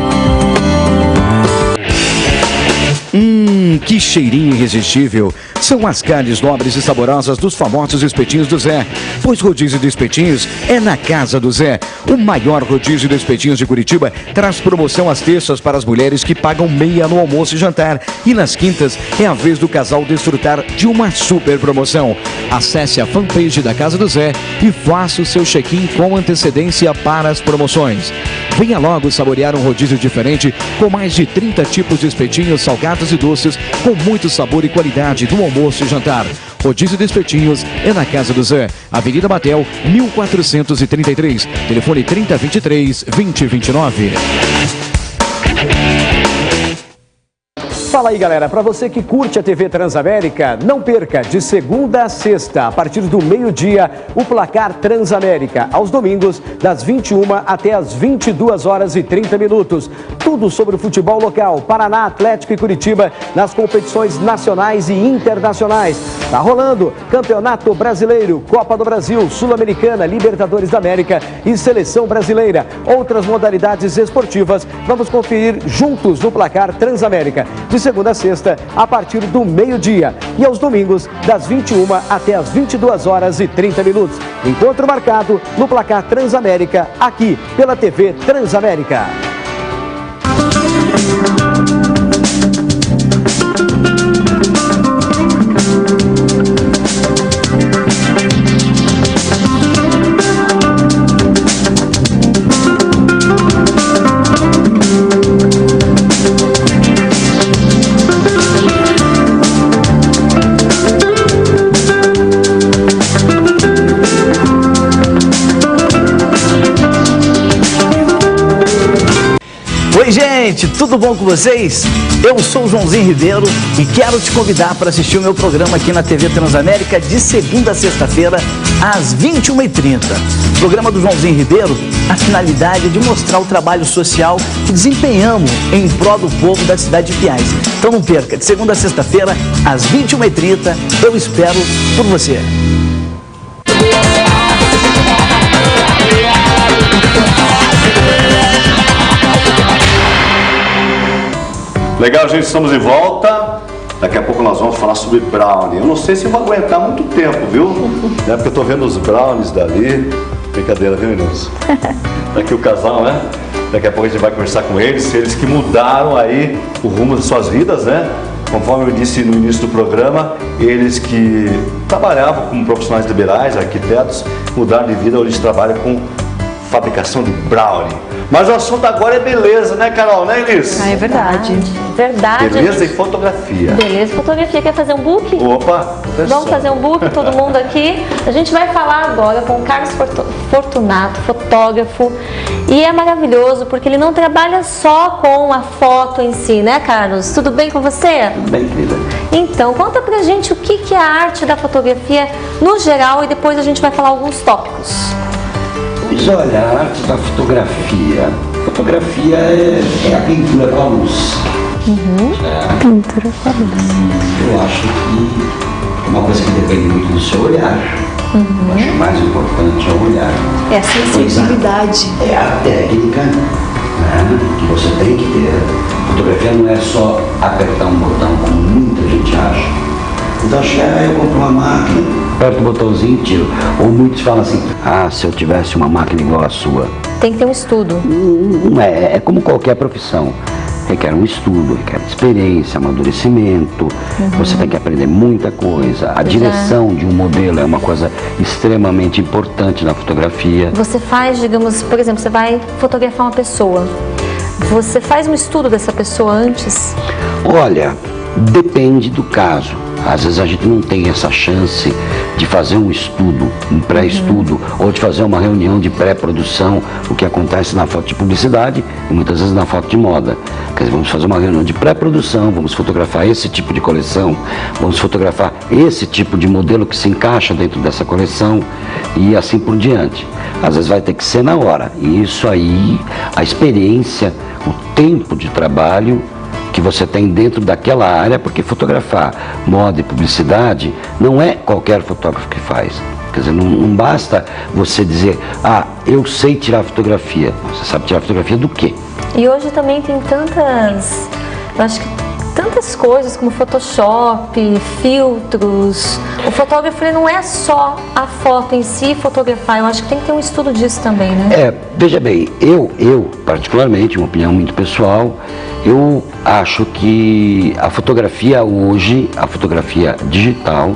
Que cheirinho irresistível. São as carnes nobres e saborosas dos famosos espetinhos do Zé. Pois rodízio de espetinhos é na casa do Zé. O maior rodízio de espetinhos de Curitiba traz promoção às terças para as mulheres que pagam meia no almoço e jantar. E nas quintas é a vez do casal desfrutar de uma super promoção. Acesse a fanpage da Casa do Zé e faça o seu check-in com antecedência para as promoções. Venha logo saborear um rodízio diferente com mais de 30 tipos de espetinhos, salgados e doces com muito sabor e qualidade do almoço e jantar. Rodízio de espetinhos é na Casa do Zé, Avenida Batel, 1433, telefone 3023-2029. Fala aí, galera, para você que curte a TV Transamérica, não perca, de segunda a sexta, a partir do meio-dia, o Placar Transamérica, aos domingos, das 21 até as 22h30. Tudo sobre o futebol local, Paraná, Atlético e Curitiba, nas competições nacionais e internacionais. Tá rolando Campeonato Brasileiro, Copa do Brasil, Sul-Americana, Libertadores da América e Seleção Brasileira. Outras modalidades esportivas, vamos conferir juntos no Placar Transamérica, de segunda a sexta, a partir do meio-dia. E aos domingos, das 21 até as 22h30. Encontro marcado no Placar Transamérica, aqui pela TV Transamérica. Oi, gente, tudo bom com vocês? Eu sou o Joãozinho Ribeiro e quero te convidar para assistir o meu programa aqui na TV Transamérica de segunda a sexta-feira, às 21h30. O programa do Joãozinho Ribeiro, a finalidade é de mostrar o trabalho social que desempenhamos em prol do povo da cidade de Pinhais. Então não perca, de segunda a sexta-feira, às 21h30, eu espero por você. Legal, gente, estamos de volta. Daqui a pouco nós vamos falar sobre brownie. Eu não sei se eu vou aguentar muito tempo, viu? É porque eu tô vendo os brownies dali. Brincadeira, viu, meninos? Daqui o casal, né? Daqui a pouco a gente vai conversar com eles que mudaram aí o rumo das suas vidas, né? Conforme eu disse no início do programa, eles que trabalhavam como profissionais liberais, arquitetos, mudaram de vida, hoje eles trabalham com fabricação de brownie. Mas o assunto agora é beleza, né, Carol? Né, Elis? É verdade. Verdade. Beleza e fotografia. Beleza, fotografia. Quer fazer um book? Opa, vamos fazer um book, todo mundo aqui. A gente vai falar agora com o Carlos Fortunato, fotógrafo. E é maravilhoso porque ele não trabalha só com a foto em si, né, Carlos? Tudo bem com você? Tudo bem, querida. Então, conta pra gente o que é a arte da fotografia no geral e depois a gente vai falar alguns tópicos. Pois olha, a arte da fotografia. Fotografia é a pintura com a luz. Pintura com a luz. Eu acho que é uma coisa que depende muito do seu olhar. Eu acho que o mais importante é o olhar. É a sensibilidade. É a técnica, né, que você tem que ter. Fotografia não é só apertar um botão, como muita gente acha. Então acho que eu compro uma máquina, aperto o botãozinho e tiro. Ou muitos falam assim, se eu tivesse uma máquina igual a sua. Tem que ter um estudo. Não é como qualquer profissão. Requer um estudo, requer experiência, amadurecimento. Você tem que aprender muita coisa. A direção de um modelo é uma coisa extremamente importante na fotografia. Você faz, digamos, por exemplo, você vai fotografar uma pessoa. Você faz um estudo dessa pessoa antes? Olha, depende do caso. Às vezes a gente não tem essa chance de fazer um estudo, um pré-estudo, ou de fazer uma reunião de pré-produção, o que acontece na foto de publicidade e muitas vezes na foto de moda. Quer dizer, vamos fazer uma reunião de pré-produção, vamos fotografar esse tipo de coleção, vamos fotografar esse tipo de modelo que se encaixa dentro dessa coleção e assim por diante. Às vezes vai ter que ser na hora, e isso aí, a experiência, o tempo de trabalho que você tem dentro daquela área, porque fotografar moda e publicidade não é qualquer fotógrafo que faz. Quer dizer, não basta você dizer, eu sei tirar fotografia. Você sabe tirar fotografia do quê? E hoje também tem tantas coisas como Photoshop, filtros. O fotógrafo ele não é só a foto em si fotografar, eu acho que tem que ter um estudo disso também, né? Veja bem, eu particularmente, uma opinião muito pessoal, eu acho que a fotografia hoje, a fotografia digital,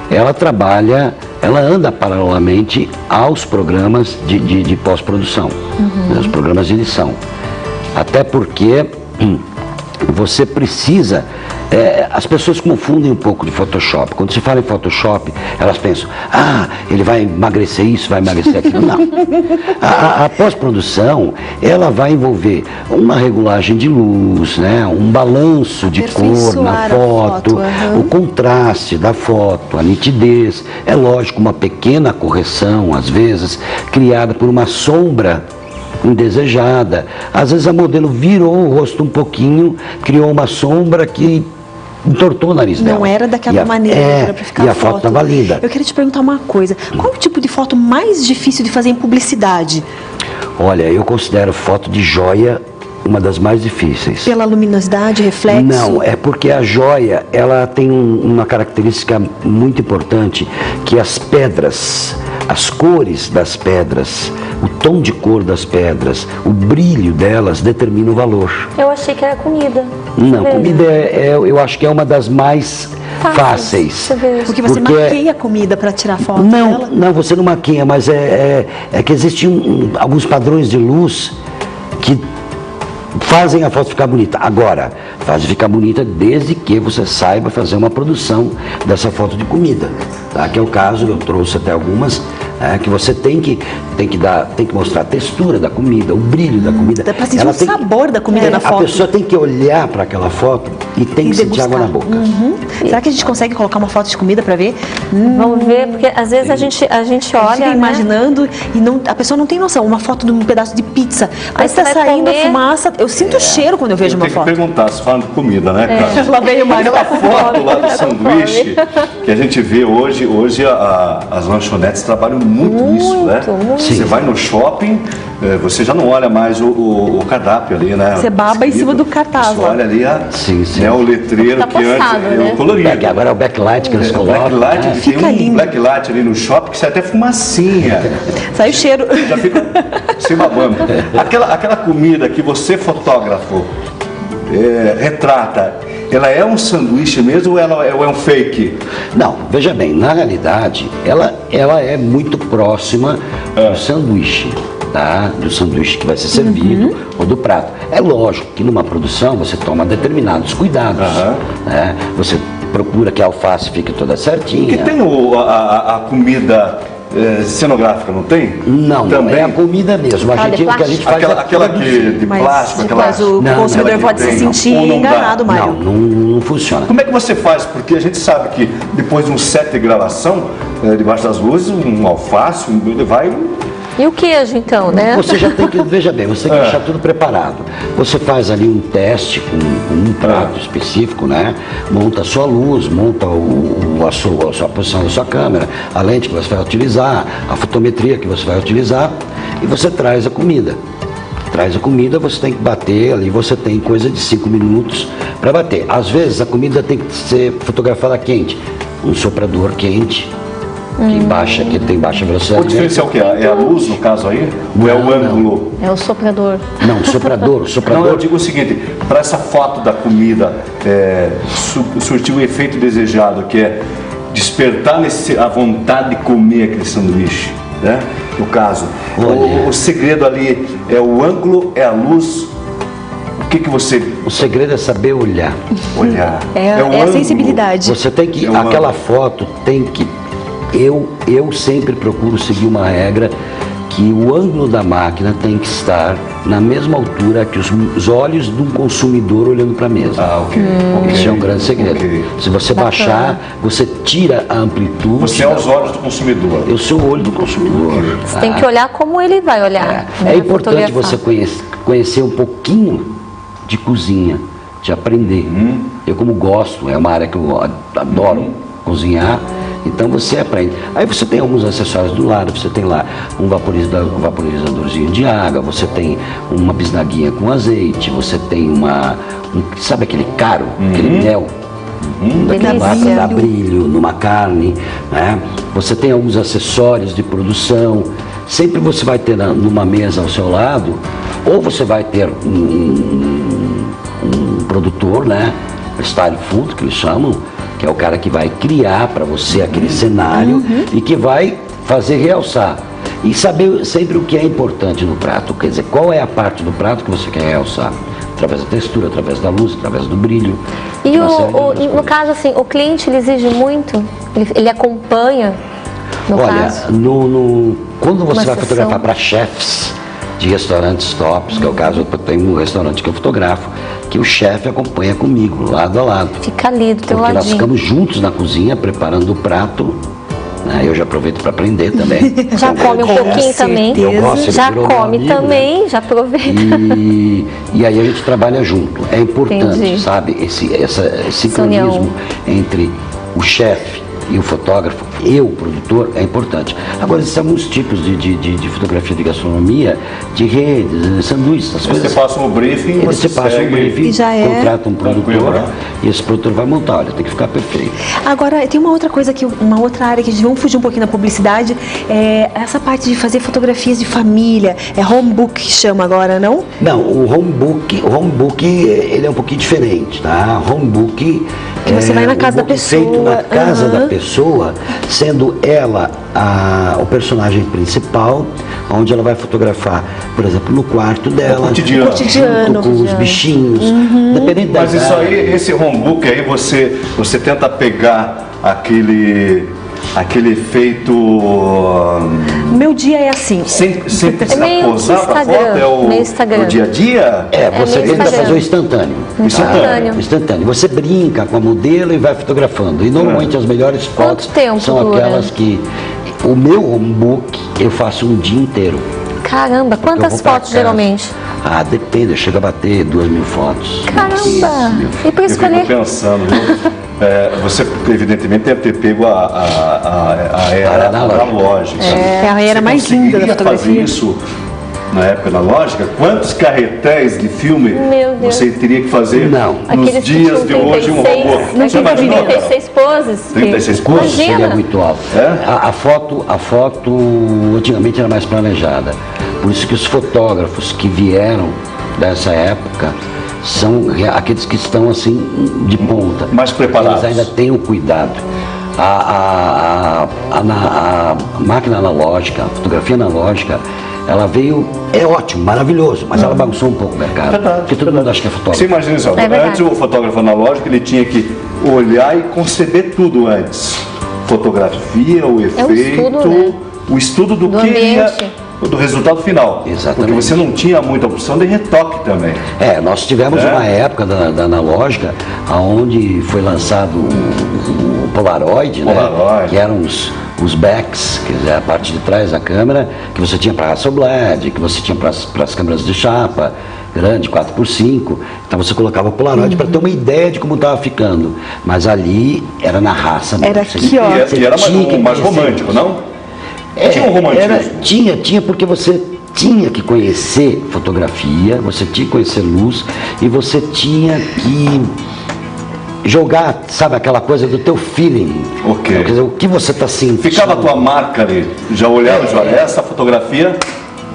ela anda paralelamente aos programas de pós-produção, os programas de edição. Até porque você precisa As pessoas confundem um pouco de Photoshop. Quando se fala em Photoshop, elas pensam, ele vai emagrecer isso, vai emagrecer aquilo. Não. A pós-produção, ela vai envolver uma regulagem de luz, né? Um balanço de cor na foto, o contraste da foto, a nitidez. É lógico, uma pequena correção, às vezes, criada por uma sombra indesejada. Às vezes a modelo virou o rosto um pouquinho, criou uma sombra que entortou o nariz dela. Não era daquela maneira para ficar e a foto estava linda. Eu queria te perguntar uma coisa. Qual o tipo de foto mais difícil de fazer em publicidade? Olha, eu considero foto de joia uma das mais difíceis. Pela luminosidade, reflexo? Não, é porque a joia, ela tem uma característica muito importante, que as pedras, as cores das pedras, o tom de cor das pedras, o brilho delas determina o valor. Eu achei que era comida. Não, comida eu acho que é uma das mais fáceis. Porque você maqueia a comida para tirar foto dela? Não, você não maqueia, mas é que existem alguns padrões de luz que fazem a foto ficar bonita. Agora, faz ficar bonita desde que você saiba fazer uma produção dessa foto de comida, tá? Que é o caso, eu trouxe até algumas, que você tem que mostrar a textura da comida, o brilho da comida. Dá pra sentir o sabor da comida na foto. A pessoa tem que olhar para aquela foto e tem que sentir água na boca. Será que a gente consegue colocar uma foto de comida para ver? Vamos ver, porque às vezes a gente olha, fica imaginando e a pessoa não tem noção. Uma foto de um pedaço de pizza, aí está saindo a fumaça. Eu sinto o cheiro quando eu vejo uma foto. Tem que perguntar, se falam de comida, né, cara? Lá veio mais aquela foto lá do sanduíche que a gente vê hoje as lanchonetes trabalham muito nisso, né? Você vai no shopping, você já não olha mais o cardápio ali, né? Você baba em cima do cartaz. Você olha ali o letreiro que antes é o colorido. Agora é o backlight que eles colocam. Tem um blacklight ali no shopping que sai até fumacinha. Sai o cheiro. Já fica se babando. Aquela comida que você, fotógrafo, retrata, ela é um sanduíche mesmo ou ela é um fake? Não, veja bem, na realidade, ela é muito próxima do sanduíche, tá? Do sanduíche que vai ser servido ou do prato. É lógico que numa produção você toma determinados cuidados, né? Você procura que a alface fique toda certinha. Porque tem a comida cenográfica, não tem? Não, também é a comida mesmo. A gente faz aquela de plástico, mas o consumidor pode se sentir enganado, Mário. Não funciona. Como é que você faz? Porque a gente sabe que depois de um set de gravação, debaixo das luzes, um alface, ele vai... E o queijo, então, né? Você já tem que, veja bem, você tem que deixar tudo preparado. Você faz ali um teste com um prato específico, né? Monta a sua luz, monta a sua posição da sua câmera, a lente que você vai utilizar, a fotometria que você vai utilizar, e você traz a comida. Traz a comida, você tem que bater ali, você tem coisa de 5 minutos para bater. Às vezes a comida tem que ser fotografada quente, um soprador quente, que tem baixa velocidade. O diferencial que é a luz, no caso aí? Ou é o ângulo? É o soprador. Não, o soprador. Não, eu digo o seguinte, para essa foto da comida surtir o efeito desejado, que é despertar a vontade de comer aquele sanduíche, né? No caso, o segredo ali é o ângulo, é a luz. O que você... O segredo é saber olhar. Olhar. É a sensibilidade. Você tem que... aquela foto tem que... Eu sempre procuro seguir uma regra que o ângulo da máquina tem que estar na mesma altura que os olhos de um consumidor olhando para a mesa. Isso é um grande segredo. Se você baixar, você tira a amplitude. Você é os olhos do consumidor. Eu sou o olho do consumidor. Você tem que olhar como ele vai olhar. É importante você conhecer um pouquinho de cozinha, de aprender. Eu, como gosto, é uma área que eu adoro cozinhar. Então você aprende. Aí você tem alguns acessórios do lado, você tem lá um vaporizadorzinho de água, você tem uma bisnaguinha com azeite, você tem sabe aquele caro, aquele mel? Daquele lá para dar brilho numa carne, né? Você tem alguns acessórios de produção. Sempre você vai ter numa mesa ao seu lado, ou você vai ter um produtor, né? Style food, que eles chamam, que é o cara que vai criar para você aquele cenário e que vai fazer realçar. E saber sempre o que é importante no prato, quer dizer, qual é a parte do prato que você quer realçar. através da textura, através da luz, através do brilho. E no caso, assim, o cliente ele exige muito? Ele acompanha, no caso? Quando você vai sessão. fotografar para chefes de restaurantes tops, que é o caso, eu tenho um restaurante que eu fotografo, que o chefe acompanha comigo, lado a lado. Fica ali do teu Porque nós ladinho. ficamos juntos na cozinha, preparando o prato. Eu já aproveito para aprender também. Já come um pouquinho também. Eu gosto, ele já virou come meu amigo, também, né? já aproveita. E aí a gente trabalha junto. É importante, Entendi. sabe, esse sincronismo entre o chefe e o fotógrafo e o produtor é importante. Agora, existem alguns tipos de fotografia de gastronomia, de redes, sanduíches, essas coisas. Você passa um briefing, Você passa um briefing, E já é. contrata um produtor e esse produtor vai montar, olha, tem que ficar perfeito. Agora, tem uma outra coisa uma outra área que vamos fugir um pouquinho da publicidade, essa parte de fazer fotografias de família, homebook que chama agora, não? Não, o homebook ele é um pouquinho diferente, tá? Homebook Que você vai na casa da feito na pessoa. casa da pessoa, sendo ela o personagem principal, onde ela vai fotografar, por exemplo, no quarto dela, junto com os bichinhos, dependendo da Mas isso idade. aí, esse homebook aí, você tenta pegar aquele efeito... Meu dia é assim. Sem precisar meio posar pra Instagram, foto, é o meio Instagram. dia a dia? Você meio tenta Instagram. fazer o instantâneo. Instantâneo. Instantâneo. Você brinca com a modelo e vai fotografando. E normalmente as melhores fotos tempo são dura? aquelas que... O meu homebook eu faço um dia inteiro. Caramba, Porque eu quantas vou pra fotos casa. geralmente? Depende, eu chego a bater 2.000 fotos. Caramba! E para Eu escolher? fico pensando, viu? Você evidentemente deve ter pego a era analógica. A era mais linda da Você conseguiria fazer fotografia. isso na época analógica? Quantos carretéis de filme Meu Deus. você teria que fazer nos Aqueles que dias tinham de hoje um robô? Não Você tinha imaginou, cara? 36 poses. 36 O custo seria Imagina. muito alto. A foto antigamente era mais planejada. Por isso que os fotógrafos que vieram dessa época são aqueles que estão assim de ponta. Mais preparados. Eles ainda têm o cuidado. A máquina analógica, a fotografia analógica, ela veio, é ótimo, maravilhoso, mas ela bagunçou um pouco o mercado. Porque todo mundo acha que é fotógrafo. Você imagina isso? Antes o fotógrafo analógico ele tinha que olhar e conceber tudo antes. Fotografia, o efeito, o estudo do que ia, do resultado final. Exatamente. Porque você não tinha muita opção de retoque também. Nós tivemos uma época da analógica onde foi lançado o Polaroid, né? Que eram os backs, quer dizer, a parte de trás da câmera, que você tinha para Hasselblad, que você tinha para as câmeras de chapa, grande, 4x5. Então você colocava o Polaroid para ter uma ideia de como estava ficando. Mas ali era na raça. Era aqui, ó. E era mais romântico, não? Tinha um romantismo. Tinha porque você tinha que conhecer fotografia, você tinha que conhecer luz e você tinha que jogar, sabe, aquela coisa do teu feeling. Ok. Quer dizer, o que você está sentindo. Ficava a tua marca ali, já olhava, essa fotografia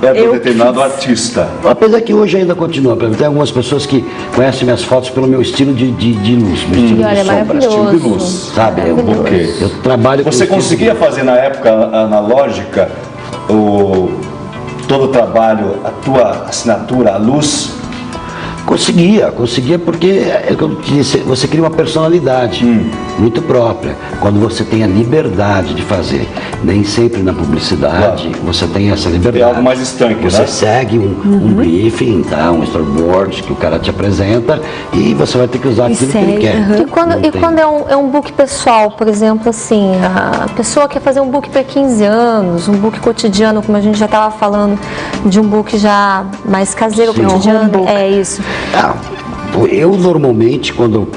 é de determinado artista. Apesar que hoje ainda continua, tem algumas pessoas que conhecem minhas fotos pelo meu estilo de luz, meu estilo de sombra, estilo de luz. sabe? Eu trabalho com Você estilo de conseguia fazer na época analógica todo o trabalho, a tua assinatura, a luz? Conseguia porque, é como eu te disse, você cria uma personalidade muito própria, quando você tem a liberdade de fazer. Nem sempre na publicidade você tem essa liberdade. É algo mais estanque, você né? segue um briefing, tá? Um storyboard que o cara te apresenta e você vai ter que usar aquilo que ele quer. E quando é um book pessoal, por exemplo, assim, a pessoa quer fazer um book para 15 anos, um book cotidiano, como a gente já estava falando, de um book já mais caseiro, cotidiano, é isso. Eu normalmente, quando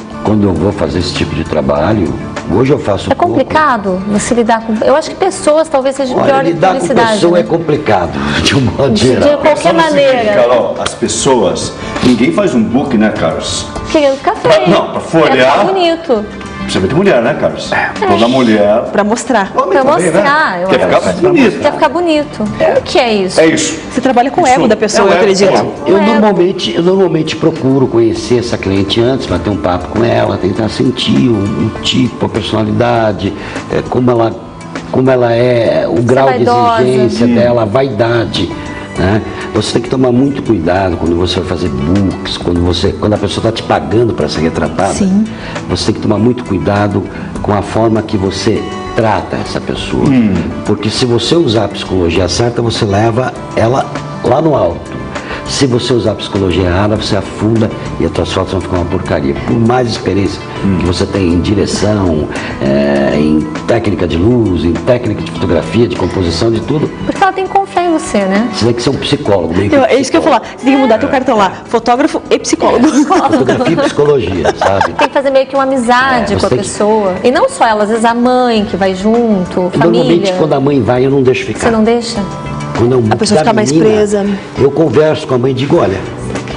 eu vou fazer esse tipo de trabalho, hoje eu faço É complicado você lidar com... Eu acho que pessoas talvez sejam pior que lidar com publicidade. pessoa né? é complicado, de um modo De geral. qualquer maneira. Carol, as pessoas, ninguém faz um book, né, Carlos? Querendo ficar feio. Não, pra folhear. Querendo ficar bonito. Principalmente mulher, né, Carlos? Toda mulher. Pra mostrar. Pra mostrar, eu Quer ficar acho. bonito. Quer ficar bonito. O que é isso? É isso. Você trabalha com o ego da pessoa, eu acredito. Eu normalmente procuro conhecer essa cliente antes, bater um papo com ela, tentar sentir um tipo, a personalidade, como ela é, o grau de vaidosa. exigência dela, a vaidade. né? Você tem que tomar muito cuidado quando você vai fazer books, quando a pessoa está te pagando para ser retratada. Sim. Você tem que tomar muito cuidado com a forma que você trata essa pessoa. Porque se você usar a psicologia certa, você leva ela lá no alto. Se você usar a psicologia errada, você afunda e as suas fotos vão ficar uma porcaria. Por mais experiência que você tem em direção, em técnica de luz, em técnica de fotografia, de composição, de tudo. Porque ela tem que confiar em você, né? Você tem que ser um psicólogo. É isso que eu ia falar. Você tem que mudar teu cartão lá. Fotógrafo e psicólogo. Fotografia e psicologia, sabe? Tem que fazer meio que uma amizade com a pessoa. E não só ela, às vezes a mãe que vai junto, família. Normalmente quando a mãe vai, eu não deixo ficar. Você não deixa? Quando A pessoa fica mais presa. Eu converso com a mãe e digo, olha,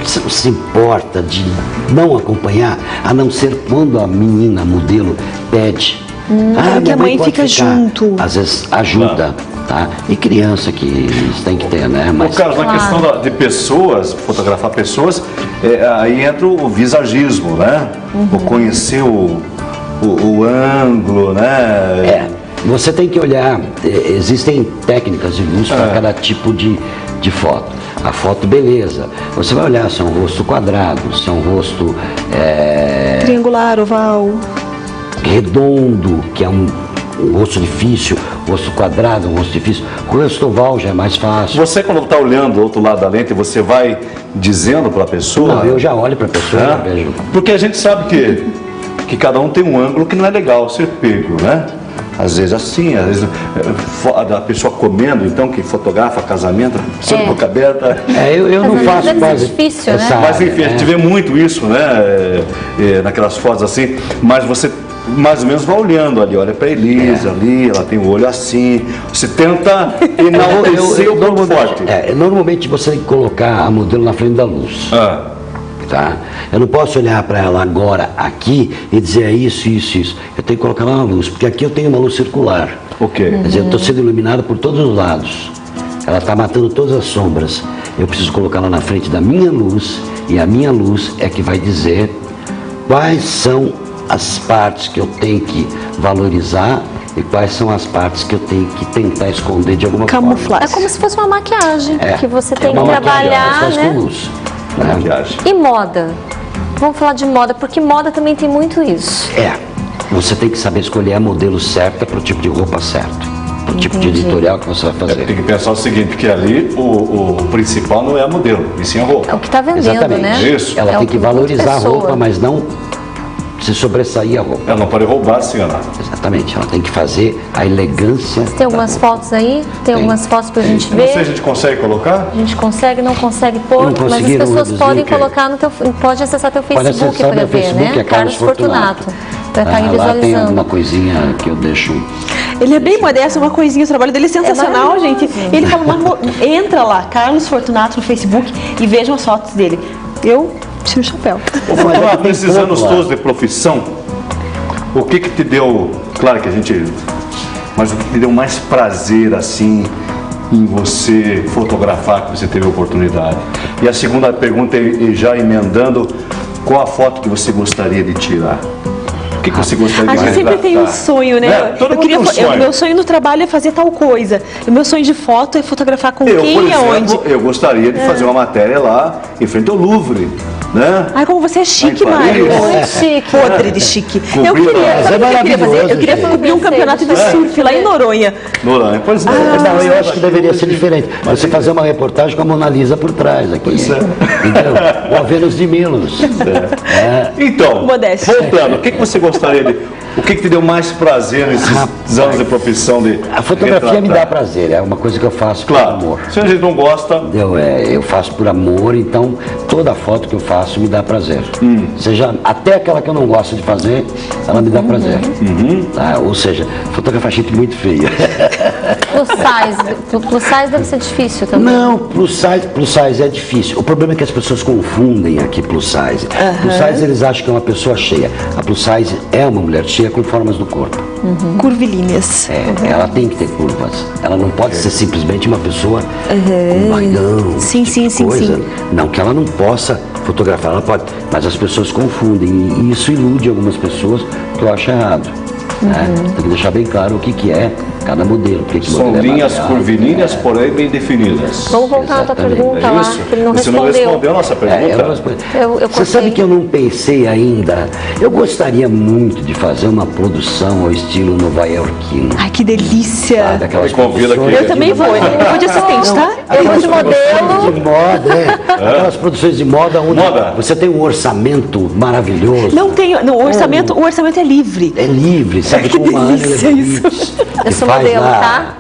você não se importa de não acompanhar, a não ser quando a menina, a modelo, pede. Que a mãe pode fica ficar. junto. Às vezes ajuda, tá? E criança que eles têm que ter, né? No caso, na questão de pessoas, fotografar pessoas, aí entra o visagismo, né? O conhecer o ângulo, né? Você tem que olhar, existem técnicas de luz para cada tipo de foto. A foto, beleza. Você vai olhar se é um rosto quadrado, se é um rosto Triangular, oval. redondo, que é um rosto difícil, rosto quadrado, um rosto difícil. O rosto oval já é mais fácil. Você, quando está olhando do outro lado da lente, você vai dizendo para a pessoa? Não, eu já olho para a pessoa, já vejo. Porque a gente sabe que cada um tem um ângulo que não é legal ser pego, né? Às vezes assim, às vezes a pessoa comendo, então, que fotografa casamento, sempre boca aberta. Eu não faço quase difícil, né? Mas enfim, a gente vê muito isso, né? Naquelas fotos assim, mas você mais ou menos vai olhando ali, olha para Elisa ali, ela tem o olho assim, você tenta enaltecer o ponto forte. Normalmente você tem que colocar a modelo na frente da luz. Tá? Eu não posso olhar para ela agora aqui e dizer isso. Eu tenho que colocar ela na luz, porque aqui eu tenho uma luz circular. Quer dizer, eu estou sendo iluminado por todos os lados. Ela está matando todas as sombras. Eu preciso colocar ela na frente da minha luz, e a minha luz é que vai dizer quais são as partes que eu tenho que valorizar e quais são as partes que eu tenho que tentar esconder de alguma forma. É como se fosse uma maquiagem que você tem que uma trabalhar, maquiagem, né? com luz. E moda? Vamos falar de moda, porque moda também tem muito isso. Você tem que saber escolher a modelo certa para o tipo de roupa certo, para o tipo de editorial que você vai fazer. Tem que pensar o seguinte, que ali o principal não é a modelo, e sim a roupa. É o que está vendendo, Exatamente. né? Isso. Ela tem que valorizar a roupa, mas não se sobressair a roupa. Ela não pode roubar, senhora. Exatamente, ela tem que fazer a elegância. Tem algumas fotos aí? Tem algumas fotos pra gente ver? Não sei se a gente consegue colocar. A gente consegue, não consegue pôr, mas as pessoas podem colocar no teu, pode acessar teu Facebook para ver, Facebook, né? Carlos Fortunato. Vai estar aí Lá tem visualizando. alguma coisinha que eu deixo. Ele é bem modesto, uma coisinha, o trabalho dele é sensacional, gente. Ele fala, entra lá, Carlos Fortunato no Facebook e vejam as fotos dele. Eu tiro o chapéu. Nesses anos todos de profissão, o que te deu, claro que a gente, mas o que te deu mais prazer assim em você fotografar, que você teve a oportunidade? E a segunda pergunta, já emendando, qual a foto que você gostaria de tirar? O que você gostaria de retratar? A gente sempre tem um sonho, né? Todo mundo tem um sonho. O meu sonho no trabalho é fazer tal coisa. O meu sonho de foto é fotografar com quem por e aonde. exemplo, eu gostaria de fazer uma matéria lá em frente ao Louvre, né? Ai, como você é chique, Mário. Muito chique. Podre de chique. Cobrir, Eu queria, mas sabe o que eu queria fazer? Eu queria cobrir um campeonato de surf lá em Noronha. Noronha, pois é. Não, eu acho que deveria ser diferente. Você fazer uma reportagem com a Mona Lisa por trás aqui. Pois é. Entendeu? Ou a Vênus de Milos. Então, Modéstia. voltando, o que você gostaria de... O que te deu mais prazer nesses anos de profissão de A fotografia me dá prazer, é uma coisa que eu faço por amor. Se a gente não gosta... Eu faço por amor, então toda foto que eu faço me dá prazer. Seja até aquela que eu não gosto de fazer, ela me dá prazer. Tá? Ou seja, fotografar gente muito feia. Plus size deve ser difícil também. Não, plus size é difícil. O problema é que as pessoas confundem aqui plus size. Plus size eles acham que é uma pessoa cheia. A plus size é uma mulher cheia com formas do corpo. Curvilíneas. Ela tem que ter curvas. Ela não pode ser simplesmente uma pessoa com barrigão. Sim. Não que ela não possa fotografar, ela pode. Mas as pessoas confundem e isso ilude algumas pessoas, que eu acho errado. Né? Tem que deixar bem claro o que é cada modelo. Porque que São modelo linhas mais curvilíneas, porém bem definidas. Vamos voltar à tua pergunta lá, que ele não Você respondeu. não respondeu a nossa pergunta? Você sabe que eu não pensei ainda. Eu gostaria muito de fazer uma produção ao estilo nova-iorquino. Ai, que delícia! Daquelas Me convida aqui. Eu também vou, eu vou de assistente, tá? Eu vou de modelo. De moda, aquelas produções de moda onde você tem um orçamento maravilhoso. Não tenho, não, o orçamento é livre. É livre, sabe? Que como uma delícia isso. Eu sou modelo, tá?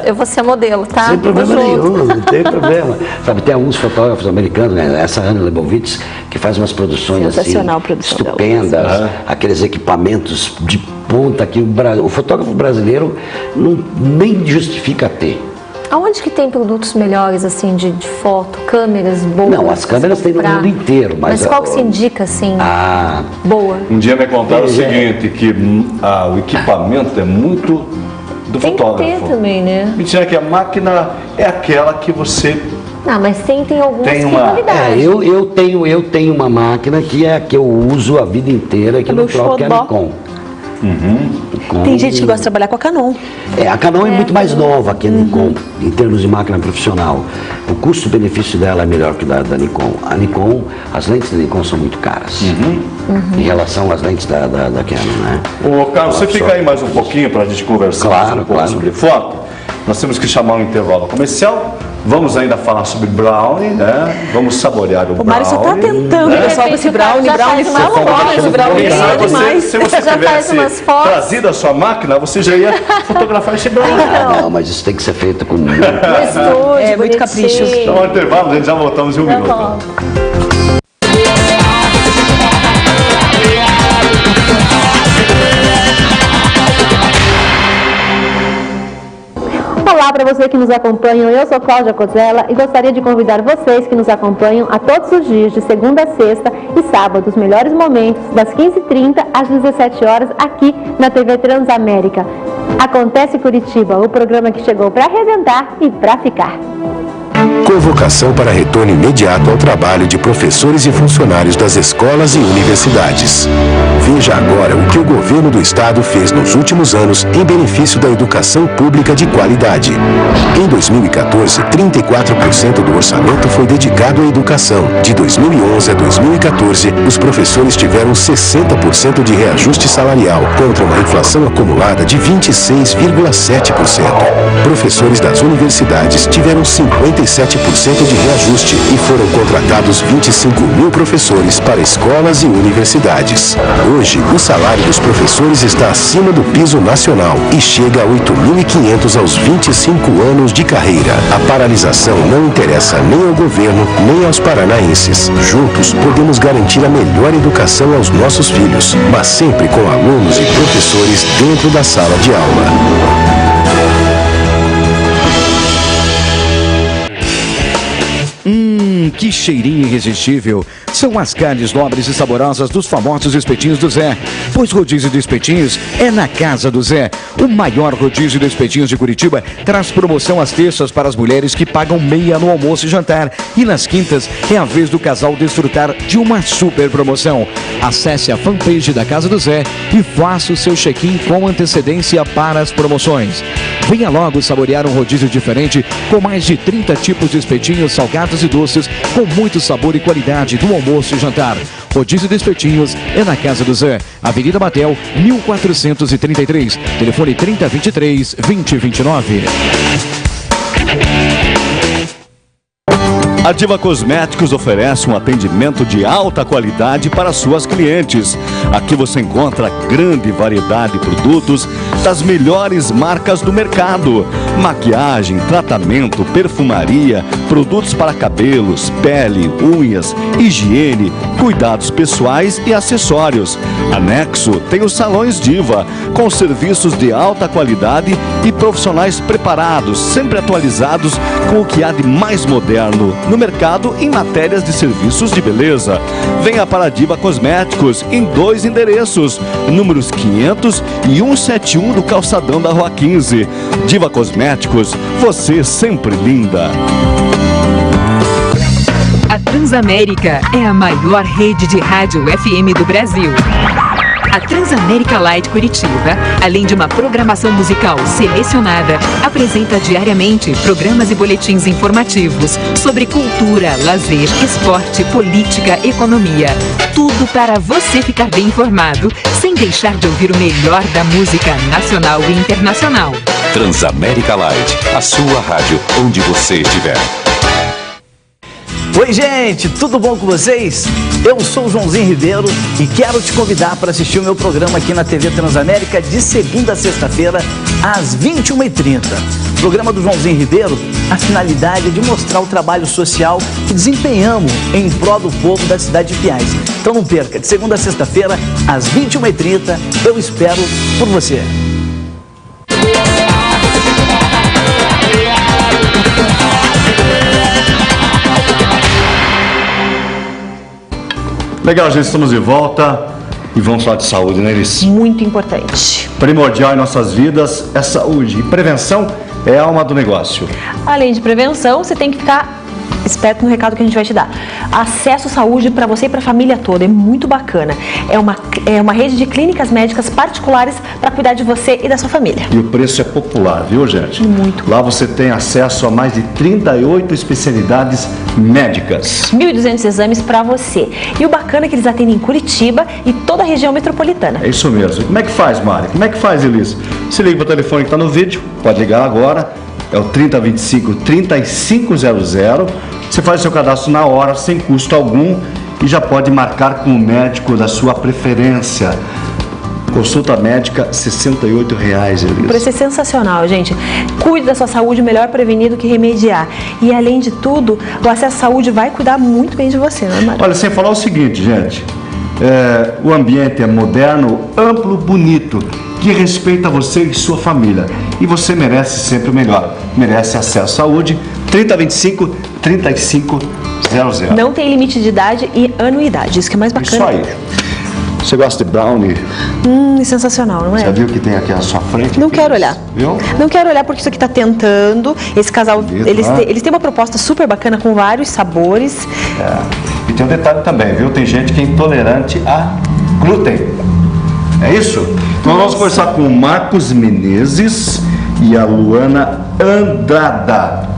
Eu vou ser modelo, tá? Sem problema Vou junto. nenhum, não tem problema. Sabe, tem alguns fotógrafos americanos, né? Essa Ana Lebovitz, que faz umas produções assim, Sensacional a produção dela. estupendas, aqueles equipamentos de ponta que o fotógrafo brasileiro nem justifica ter. Aonde que tem produtos melhores, assim, de foto, câmeras boas? Não, as câmeras tem no mundo inteiro, mas qual que se indica, assim, boa? Um dia me contaram o seguinte, que o equipamento é muito do Tem fotógrafo. que ter também, né? Mentira que a máquina é aquela que você... Não, mas tem algumas Tem que uma- qualidade. Eu tenho uma máquina que é a que eu uso a vida inteira, que eu não troco, que é a Nikon. Tem gente que gosta de trabalhar com a Canon. A Canon é muito mais nova que a Nikon, em termos de máquina profissional. O custo-benefício dela é melhor que da Nikon. A Nikon, as lentes da Nikon são muito caras, em relação às lentes da Canon, né? Ô, Carlos, você fica aí mais um pouquinho para a gente conversar mais um pouco sobre foto. Nós temos que chamar um intervalo comercial. Vamos ainda falar sobre brownie, né? Vamos saborear o brownie. O Mário só tá tentando, né? pessoal, com esse brownie, brownie faz uma foda, esse brownie Quem sabe é demais. se você Já faz tivesse umas fotos. trazido a sua máquina, você já ia fotografar esse brownie. Não, mas isso tem que ser feito com muito... No estúdio, É, muito bonitinho. capricho. Então, um intervalo, a gente já voltamos em um minuto. volto. Olá para você que nos acompanha, eu sou Cláudia Cozella e gostaria de convidar vocês que nos acompanham a todos os dias, de segunda a sexta e sábado, os melhores momentos, das 15h30 às 17 horas, aqui na TV Transamérica. Acontece Curitiba, o programa que chegou para arrebentar e para ficar. Convocação para retorno imediato ao trabalho de professores e funcionários das escolas e universidades. Veja agora o que o governo do estado fez nos últimos anos em benefício da educação pública de qualidade. Em 2014, 34% do orçamento foi dedicado à educação. De 2011 a 2014, os professores tiveram 60% de reajuste salarial, contra uma inflação acumulada de 26,7%. Professores das universidades tiveram 57% de reajuste e foram contratados 25 mil professores para escolas e universidades. Hoje, o salário dos professores está acima do piso nacional e chega a 8.500 aos 25 anos de carreira. A paralisação não interessa nem ao governo, nem aos paranaenses. Juntos, podemos garantir a melhor educação aos nossos filhos, mas sempre com alunos e professores dentro da sala de aula. Que cheirinho irresistível. São as carnes nobres e saborosas dos famosos espetinhos do Zé. Pois rodízio de espetinhos é na casa do Zé. O maior rodízio de espetinhos de Curitiba traz promoção às terças para as mulheres que pagam meia no almoço e jantar. E nas quintas é a vez do casal desfrutar de uma super promoção. Acesse a fanpage da Casa do Zé e faça o seu check-in com antecedência para as promoções. Venha logo saborear um rodízio diferente com mais de 30 tipos de espetinhos, salgados e doces com muito sabor e qualidade do almoço e jantar. Rodízio de espetinhos é na Casa do Zé, Avenida Batel, 1433, telefone 3023-2029. A Diva Cosméticos oferece um atendimento de alta qualidade para suas clientes. Aqui você encontra grande variedade de produtos das melhores marcas do mercado. Maquiagem, tratamento, perfumaria, produtos para cabelos, pele, unhas, higiene, cuidados pessoais e acessórios. Anexo tem os salões Diva, com serviços de alta qualidade e profissionais preparados, sempre atualizados com o que há de mais moderno no mercado em matérias de serviços de beleza. Venha para a Diva Cosméticos em 2 endereços, números 500 e 171 do calçadão da Rua 15. Diva Cosméticos, você sempre linda. A Transamérica é a maior rede de rádio FM do Brasil. A Transamérica Light Curitiba, além de uma programação musical selecionada, apresenta diariamente programas e boletins informativos sobre cultura, lazer, esporte, política, economia. Tudo para você ficar bem informado, sem deixar de ouvir o melhor da música nacional e internacional. Transamérica Light, a sua rádio onde você estiver. Oi, gente, tudo bom com vocês? Eu sou o Joãozinho Ribeiro e quero te convidar para assistir o meu programa aqui na TV Transamérica de segunda a sexta-feira, às 21h30. O programa do Joãozinho Ribeiro, a finalidade é de mostrar o trabalho social que desempenhamos em prol do povo da cidade de Pinhais. Então não perca, de segunda a sexta-feira, às 21h30, eu espero por você. Legal, gente, estamos de volta e vamos falar de saúde, né, Elis? Muito importante. Primordial em nossas vidas é saúde e prevenção é a alma do negócio. Além de prevenção, você tem que ficar esperto no recado que a gente vai te dar. Acesso à saúde para você e para a família toda, é muito bacana. É uma rede de clínicas médicas particulares para cuidar de você e da sua família. E o preço é popular, viu, gente? Muito. Lá você tem acesso a mais de 38 especialidades médicas. 1.200 exames para você. E o bacana é que eles atendem em Curitiba e toda a região metropolitana. É isso mesmo. E como é que faz, Mari? Como é que faz, Elis? Se liga para o telefone que está no vídeo, pode ligar agora. É o 3025-3500. Você faz o seu cadastro na hora, sem custo algum, e já pode marcar com o médico da sua preferência. Consulta médica, R$ 68, Elis. O preço é sensacional, gente. Cuide da sua saúde, melhor prevenir do que remediar. E além de tudo, o acesso à saúde vai cuidar muito bem de você, não é, Mário? Olha, sem falar o seguinte, gente. O ambiente é moderno, amplo, bonito, que respeita você e sua família. E você merece sempre o melhor. Merece acesso à saúde, 3025-3500. Não tem limite de idade e anuidade, isso que é mais bacana. Isso aí. Você gosta de brownie? Sensacional, não é? Você viu o que tem aqui à sua frente? Não quero olhar. Viu? Não quero olhar porque isso aqui tá tentando. Esse casal, eles têm uma proposta super bacana com vários sabores. E tem um detalhe também, viu? Tem gente que é intolerante a glúten. É isso? Então nós vamos conversar com o Marcos Menezes e a Luana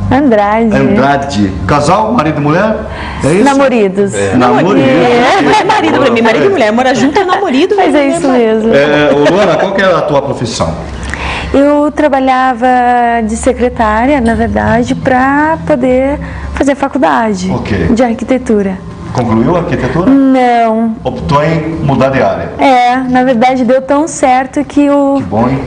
Andrade. Casal, marido e mulher? É isso? Namoridos. Namorido. É marido pra mim, marido e mulher. Mora junto é namorido. Mas é isso mesmo. Luana, qual que é a tua profissão? Eu trabalhava de secretária, na verdade, para poder fazer faculdade de arquitetura. Concluiu a arquitetura? Não. Optou em mudar de área? Na verdade deu tão certo que o... Que bom, hein?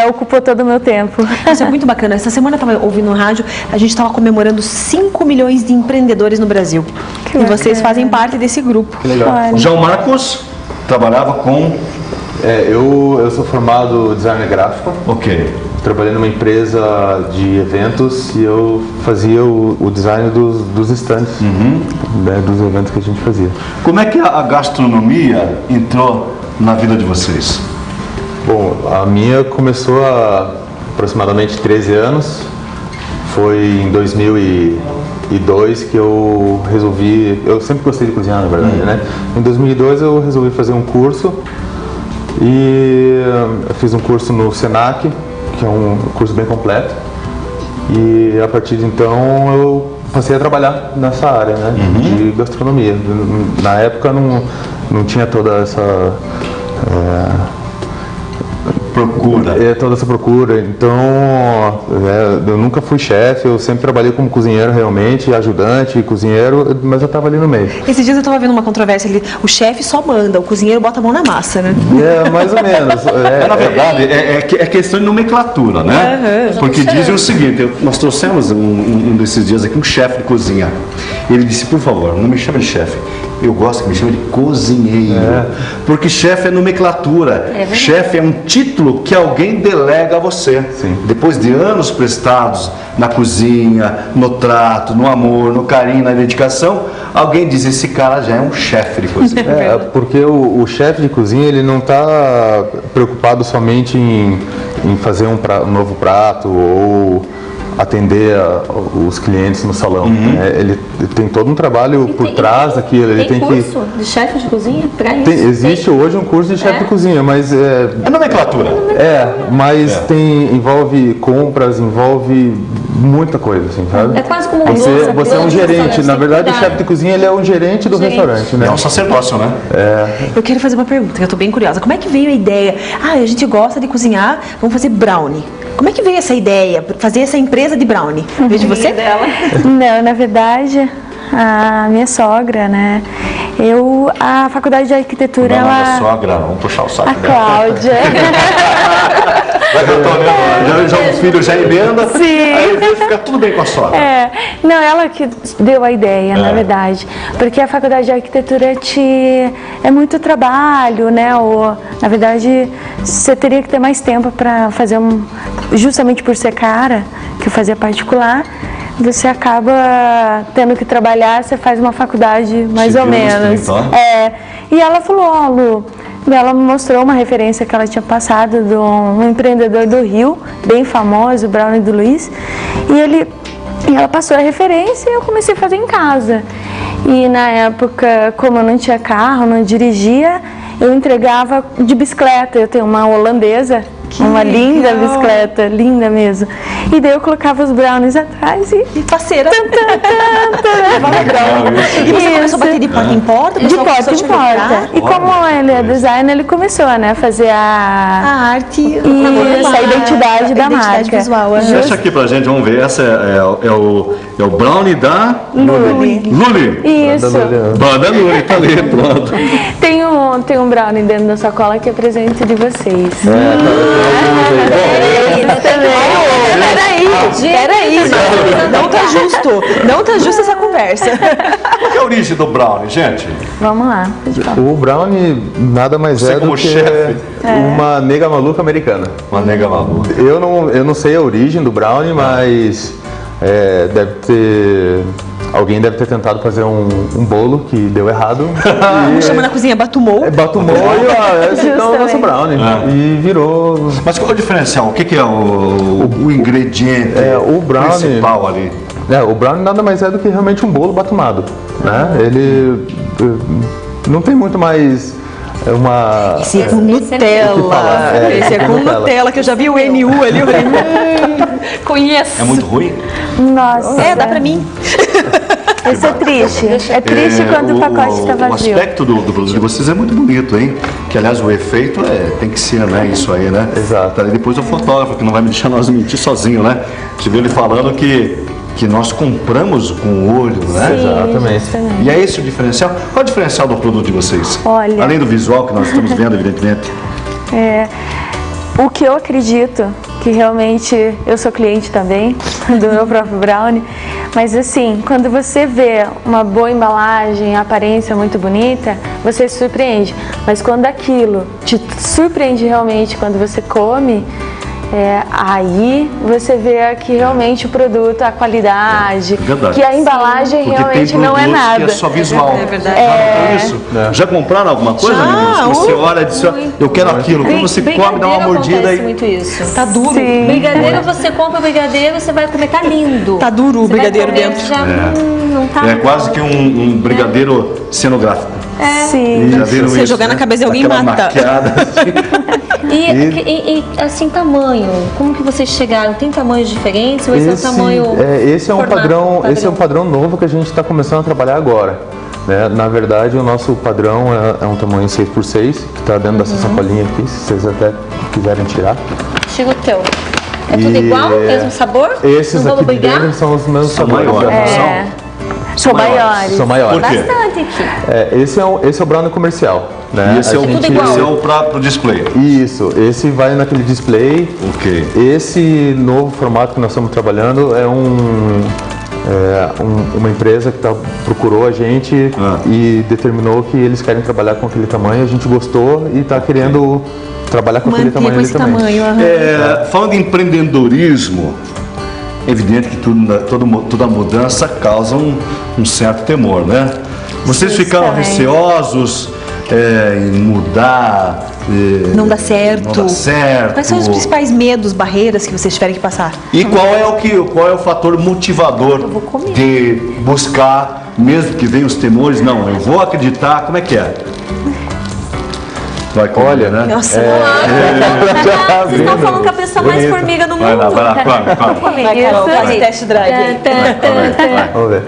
Ocupou todo o meu tempo. Isso é muito bacana. Essa semana eu estava ouvindo no rádio, a gente estava comemorando 5 milhões de empreendedores no Brasil. E vocês fazem parte desse grupo. Que legal. O João Marcos trabalhava com... eu sou formado em design gráfico. Trabalhei numa empresa de eventos e eu fazia o design dos estandes, dos eventos que a gente fazia. Como é que a gastronomia entrou na vida de vocês? Bom, a minha começou há aproximadamente 13 anos. Foi em 2002 que eu resolvi... Eu sempre gostei de cozinhar, na verdade, né? Em 2002 eu resolvi fazer um curso e eu fiz um curso no Senac, que é um curso bem completo, e a partir de então eu passei a trabalhar nessa área, né, de gastronomia. Na época não tinha toda essa procura. Toda essa procura. Então, eu nunca fui chefe, eu sempre trabalhei como cozinheiro realmente, ajudante, cozinheiro, mas eu estava ali no meio. Esses dias eu estava vendo uma controvérsia ali, o chefe só manda, o cozinheiro bota a mão na massa, né? Mais ou menos. Na verdade, é questão de nomenclatura, né? Porque dizem o seguinte, nós trouxemos um desses dias aqui um chefe de cozinha. Ele disse, por favor, não me chame de chefe. Eu gosto que me chame de cozinheiro. Porque chefe é nomenclatura. Chefe é um título que alguém delega a você. Depois de anos prestados na cozinha, no trato, no amor, no carinho, na dedicação, alguém diz, esse cara já é um chefe de cozinha. Porque o chefe de cozinha, ele não está preocupado somente em fazer um novo prato ou atender os clientes no salão. Ele tem todo um trabalho por trás daquilo. Ele tem curso de chefe de cozinha para isso? Existe hoje um curso de chefe de cozinha, mas é nomenclatura. Mas envolve compras, envolve muita coisa, assim, sabe? É quase como você é um gerente. Na verdade, o chefe de cozinha ele é um gerente do restaurante, né? É um sacerdócio, né? Eu quero fazer uma pergunta, que eu tô bem curiosa. Como é que veio a ideia? A gente gosta de cozinhar, vamos fazer brownie. Como é que veio essa ideia, fazer essa empresa de brownie? Veio de você? Não, na verdade, a minha sogra, né? A faculdade de arquitetura, ela... sogra, vamos puxar o saco a Cláudia. Já os filhos já emendam, Sim. Aí fica tudo bem com a sogra. Não, ela que deu a ideia, na verdade. Porque a faculdade de arquitetura é muito trabalho, né? Na verdade, você teria que ter mais tempo para fazer justamente por ser cara, que eu fazia particular, você acaba tendo que trabalhar, você faz uma faculdade mais ou menos. E ela falou, Lu, ela me mostrou uma referência que ela tinha passado de um empreendedor do Rio, bem famoso, o Brownie do Luiz, e ela passou a referência e eu comecei a fazer em casa. E na época, como eu não tinha carro, não dirigia, eu entregava de bicicleta. Eu tenho uma holandesa, uma linda bicicleta, linda mesmo. E daí eu colocava os brownies atrás e parceira. Levava brownie. E você começou a bater de porta em porta? De porta em porta. E como ele é designer, ele começou, né, a fazer a arte e essa identidade da marca. Visual. Fecha aqui pra gente, vamos ver. Essa é o brownie da Luli. Isso. Banda Luli, tá ali, pronto. Tem um brownie dentro da sacola que é presente de vocês. Peraí, não tá justo essa conversa. Qual é a origem do brownie, gente? Vamos lá. O brownie nada mais é do que uma nega maluca americana. Uma nega maluca. Eu não sei a origem do brownie, mas alguém deve ter tentado fazer um bolo que deu errado. Chama na cozinha batumou. Batumou e esse então é o nosso brownie. E virou. Mas qual é o diferencial? O que é o ingrediente principal ali? O brownie nada mais é do que realmente um bolo batumado, né? Ele não tem muito mais Esse é com Nutella. Esse é com Nutella, que eu já vi o NU ali. Eu falei, conheço. É muito ruim? Nossa. Dá pra mim. Isso é triste. É triste quando o pacote está vazio. O aspecto do produto de vocês é muito bonito, hein? Que, aliás, o efeito tem que ser, né? Isso aí, né? Exato. E depois o fotógrafo, que não vai me deixar nós mentir sozinho, né? Você viu ele falando que nós compramos com o olho, né? Sim, exatamente. E é esse o diferencial? Qual é o diferencial do produto de vocês? Olha, além do visual que nós estamos vendo, evidentemente. O que eu acredito, que realmente eu sou cliente também do meu próprio brownie, mas assim, quando você vê uma boa embalagem, a aparência muito bonita, você se surpreende. Mas quando aquilo te surpreende realmente, quando você come, aí você vê que realmente o produto, a qualidade, que a embalagem realmente não é nada. Que é só visual. É verdade. Isso? Já compraram alguma coisa, meninas? Você olha e diz, eu quero aquilo. Quando você come, dá uma mordida e... muito isso. Tá duro. Sim. Brigadeiro, você compra o brigadeiro, você vai comer, tá lindo. Tá duro o brigadeiro dentro. Já não tá quase que um brigadeiro cenográfico. Sim. Já viram Você isso, jogar na cabeça de alguém aquela mata. maquiada, E assim, tamanho, como que vocês chegaram? Tem tamanhos diferentes ou esse é o tamanho? Esse é um padrão novo que a gente está começando a trabalhar agora. Né? Na verdade, o nosso padrão é um tamanho 6x6, que está dentro dessa sacolinha aqui, se vocês até quiserem tirar. Tira o teu. É tudo igual? Mesmo sabor? Esses não aqui vamos de brigar? dentro são os mesmos sabores. São maiores. São maiores. Por quê? Bastante aqui. Esse é o brownie comercial. Né? E esse é o para o display. Isso, esse vai naquele display. Ok. Esse novo formato que nós estamos trabalhando é uma empresa que procurou a gente e determinou que eles querem trabalhar com aquele tamanho. A gente gostou e está querendo trabalhar com aquele tamanho ali também. Falando em empreendedorismo, é evidente que toda mudança causa um certo temor, né? Vocês ficaram receosos mudar? Não dá certo. Não dá certo. Quais são os principais medos, barreiras que vocês tiverem que passar? E qual é o fator motivador de buscar, mesmo que venham os temores? Não, eu vou acreditar. Como é que é? Vai comer, Olha, né? Nossa, Vocês estão falando com a pessoa mais formiga do mundo. Vai lá, come. vai, Carol, faz o teste drive aí. Vamos ver.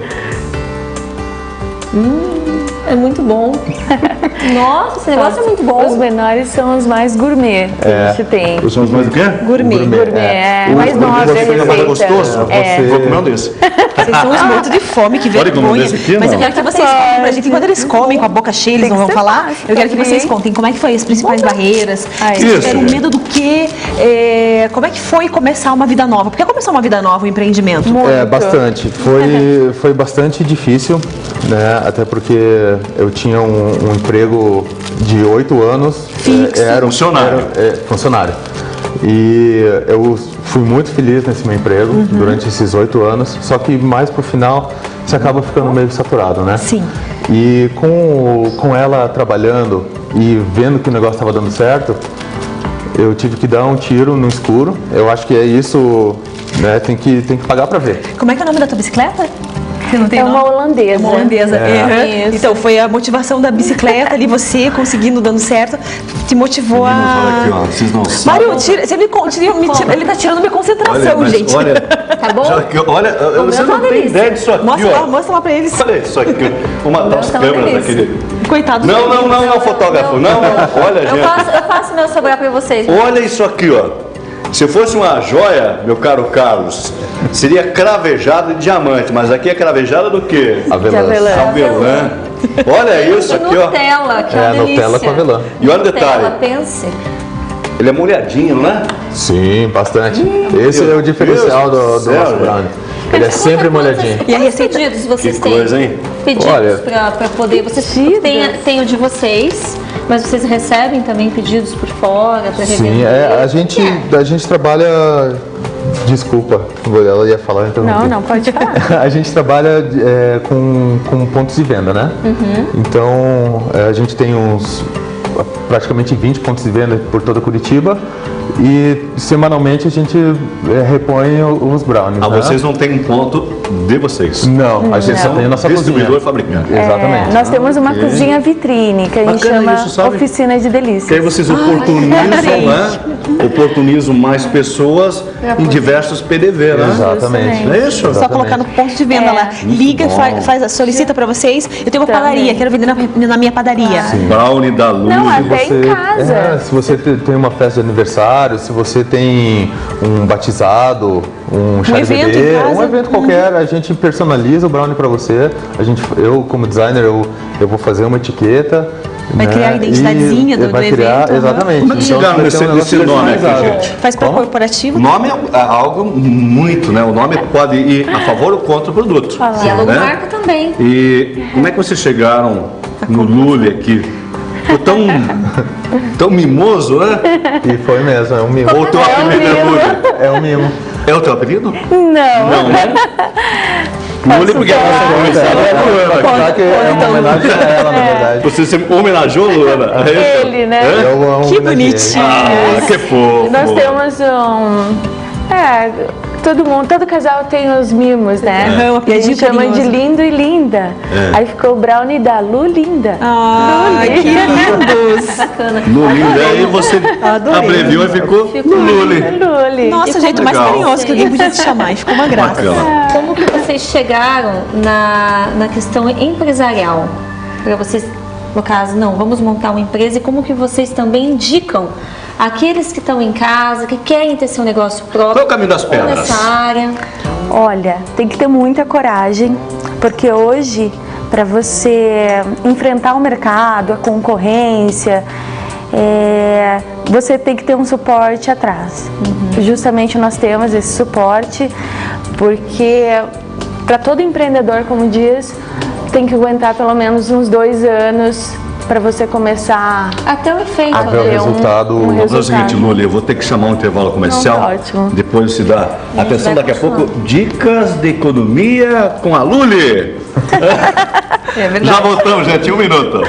É muito bom. Nossa, esse negócio é muito bom. Os menores são os mais gourmet que a gente tem. Os sons mais o quê? Gourmet, mais novos, Você é mais gostoso? Vou comer um desse. Vocês são uns mortos de fome, que Pode comer vergonha. desse aqui, Mas não? eu quero que vocês contem pra gente. Enquanto eles comem com a boca cheia, eles não vão falar. Eu quero que vocês contem como é que foi as principais barreiras. Vocês tiveram medo do quê? Como é que foi começar uma vida nova? Porque começar uma vida nova, um empreendimento? Bastante. Foi bastante difícil, né? Até porque eu tinha um emprego de 8 anos. Era funcionário. Funcionário. E eu fui muito feliz nesse meu emprego durante esses 8 anos, só que mais pro final você acaba ficando meio saturado, né? Sim. E com ela trabalhando e vendo que o negócio estava dando certo, eu tive que dar um tiro no escuro. Eu acho que é isso, né? Tem que pagar para ver. Como é que é o nome da tua bicicleta? Não tem uma holandesa. Uma holandesa. Isso. Então, foi a motivação da bicicleta ali, você conseguindo, dando certo, te motivou a... Olha aqui, ó, vocês não sabem. Mário, ele tá tirando minha concentração, gente. Olha, tá bom? Olha, você não tem ideia disso aqui, Mostra lá pra eles. Olha isso aqui, uma das câmeras daquele... Coitado. Não, fotógrafo, não. Olha, gente. Eu faço meu sobrar pra vocês. Olha isso aqui, ó. Se fosse uma joia, meu caro Carlos, seria cravejada de diamante, mas aqui é cravejada do quê? Avelã. Olha isso aqui, ó. Nutella, que é uma delícia. Nutella com avelã. E olha o detalhe. Nutella, pense. Ele é molhadinho, não é? Sim, bastante. Esse é o diferencial do nosso brownie. Ele é sempre molhadinho. E a receita? Pedidos vocês Que coisa, hein? Pedidos para poder... Vocês têm o de vocês, mas vocês recebem também pedidos por fora para revender? Sim, a gente trabalha... Desculpa, ela ia falar, então... Não, pode falar. A gente trabalha com pontos de venda, né? Então, a gente tem praticamente 20 pontos de venda por toda Curitiba e semanalmente a gente repõe os brownies. Ah, né? Vocês não têm um ponto de vocês? Não, a gente só tem a nossa distribuidor e fabricante. Exatamente. Nós temos uma cozinha vitrine que a gente chama Oficina de Delícias. Que aí vocês oportunizam mais pessoas em diversos PDV, né? Exatamente. Não é isso? Só colocar no ponto de venda lá. Liga, solicita pra vocês. Eu tenho uma padaria, quero vender na minha padaria. Brownie da Luz. Não, até em casa. Se você tem uma festa de aniversário, se você tem um batizado, um chá de bebê, um evento qualquer, a gente personaliza o brownie para você. Eu, como designer, eu vou fazer uma etiqueta. Vai criar a identidadezinha do evento. Exatamente. Como é que chegaram nesse nome aqui, gente? Faz para corporativo? O nome é algo muito, né? O nome pode ir a favor ou contra o produto. E a logomarca também. E como é que vocês chegaram no Lully aqui? Ficou tão mimoso, né? E foi mesmo, é um mimo. Ou o teu apelido é Lully? É um mimo. É o teu apelido? Não, né? Lully porque é uma homenagem a ela, na verdade. Você sempre homenageou a Luana? Ele, né? Que bonitinho. Que fofo. Nós temos todo casal tem os mimos, né? E a gente chama de lindo e linda. Aí ficou o brownie da Lulinda. Que lindos! Bacana. Lulinda, aí você abreviou e ficou Lully. Nossa, jeito mais carinhoso que alguém podia te chamar, e ficou uma graça. Como que vocês chegaram na questão empresarial? Para vocês, no caso, vamos montar uma empresa, e como que vocês também indicam aqueles que estão em casa, que querem ter seu negócio próprio? Qual é o caminho das pedras? Nessa área? Olha, tem que ter muita coragem, porque hoje, para você enfrentar o mercado, a concorrência, você tem que ter um suporte atrás. Justamente nós temos esse suporte, porque para todo empreendedor, como diz, tem que aguentar pelo menos uns 2 anos para você começar até o efeito, a ver o resultado. Vamos fazer o seguinte, Lully, eu vou ter que chamar um intervalo comercial. Ótimo. Depois se dá. Atenção, daqui a pouco, dicas de economia com a Lully. É verdade. Já voltamos, gente, 1 minuto.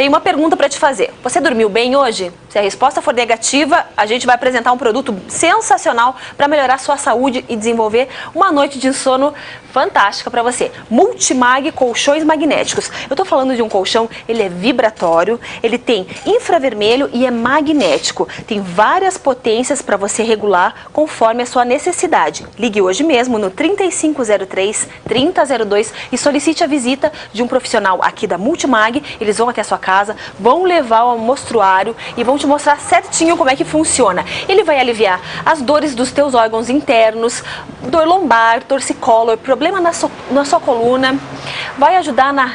Tem uma pergunta para te fazer. Você dormiu bem hoje? Se a resposta for negativa, a gente vai apresentar um produto sensacional para melhorar sua saúde e desenvolver uma noite de sono fantástica para você. Multimag Colchões Magnéticos. Eu estou falando de um colchão, ele é vibratório, ele tem infravermelho e é magnético. Tem várias potências para você regular conforme a sua necessidade. Ligue hoje mesmo no 3503-3002 e solicite a visita de um profissional aqui da Multimag. Eles vão até a sua casa, vão levar o mostruário e vão te mostrar certinho como é que funciona. Ele vai aliviar as dores dos teus órgãos internos, dor lombar, torcicolo, problema na sua coluna, vai ajudar na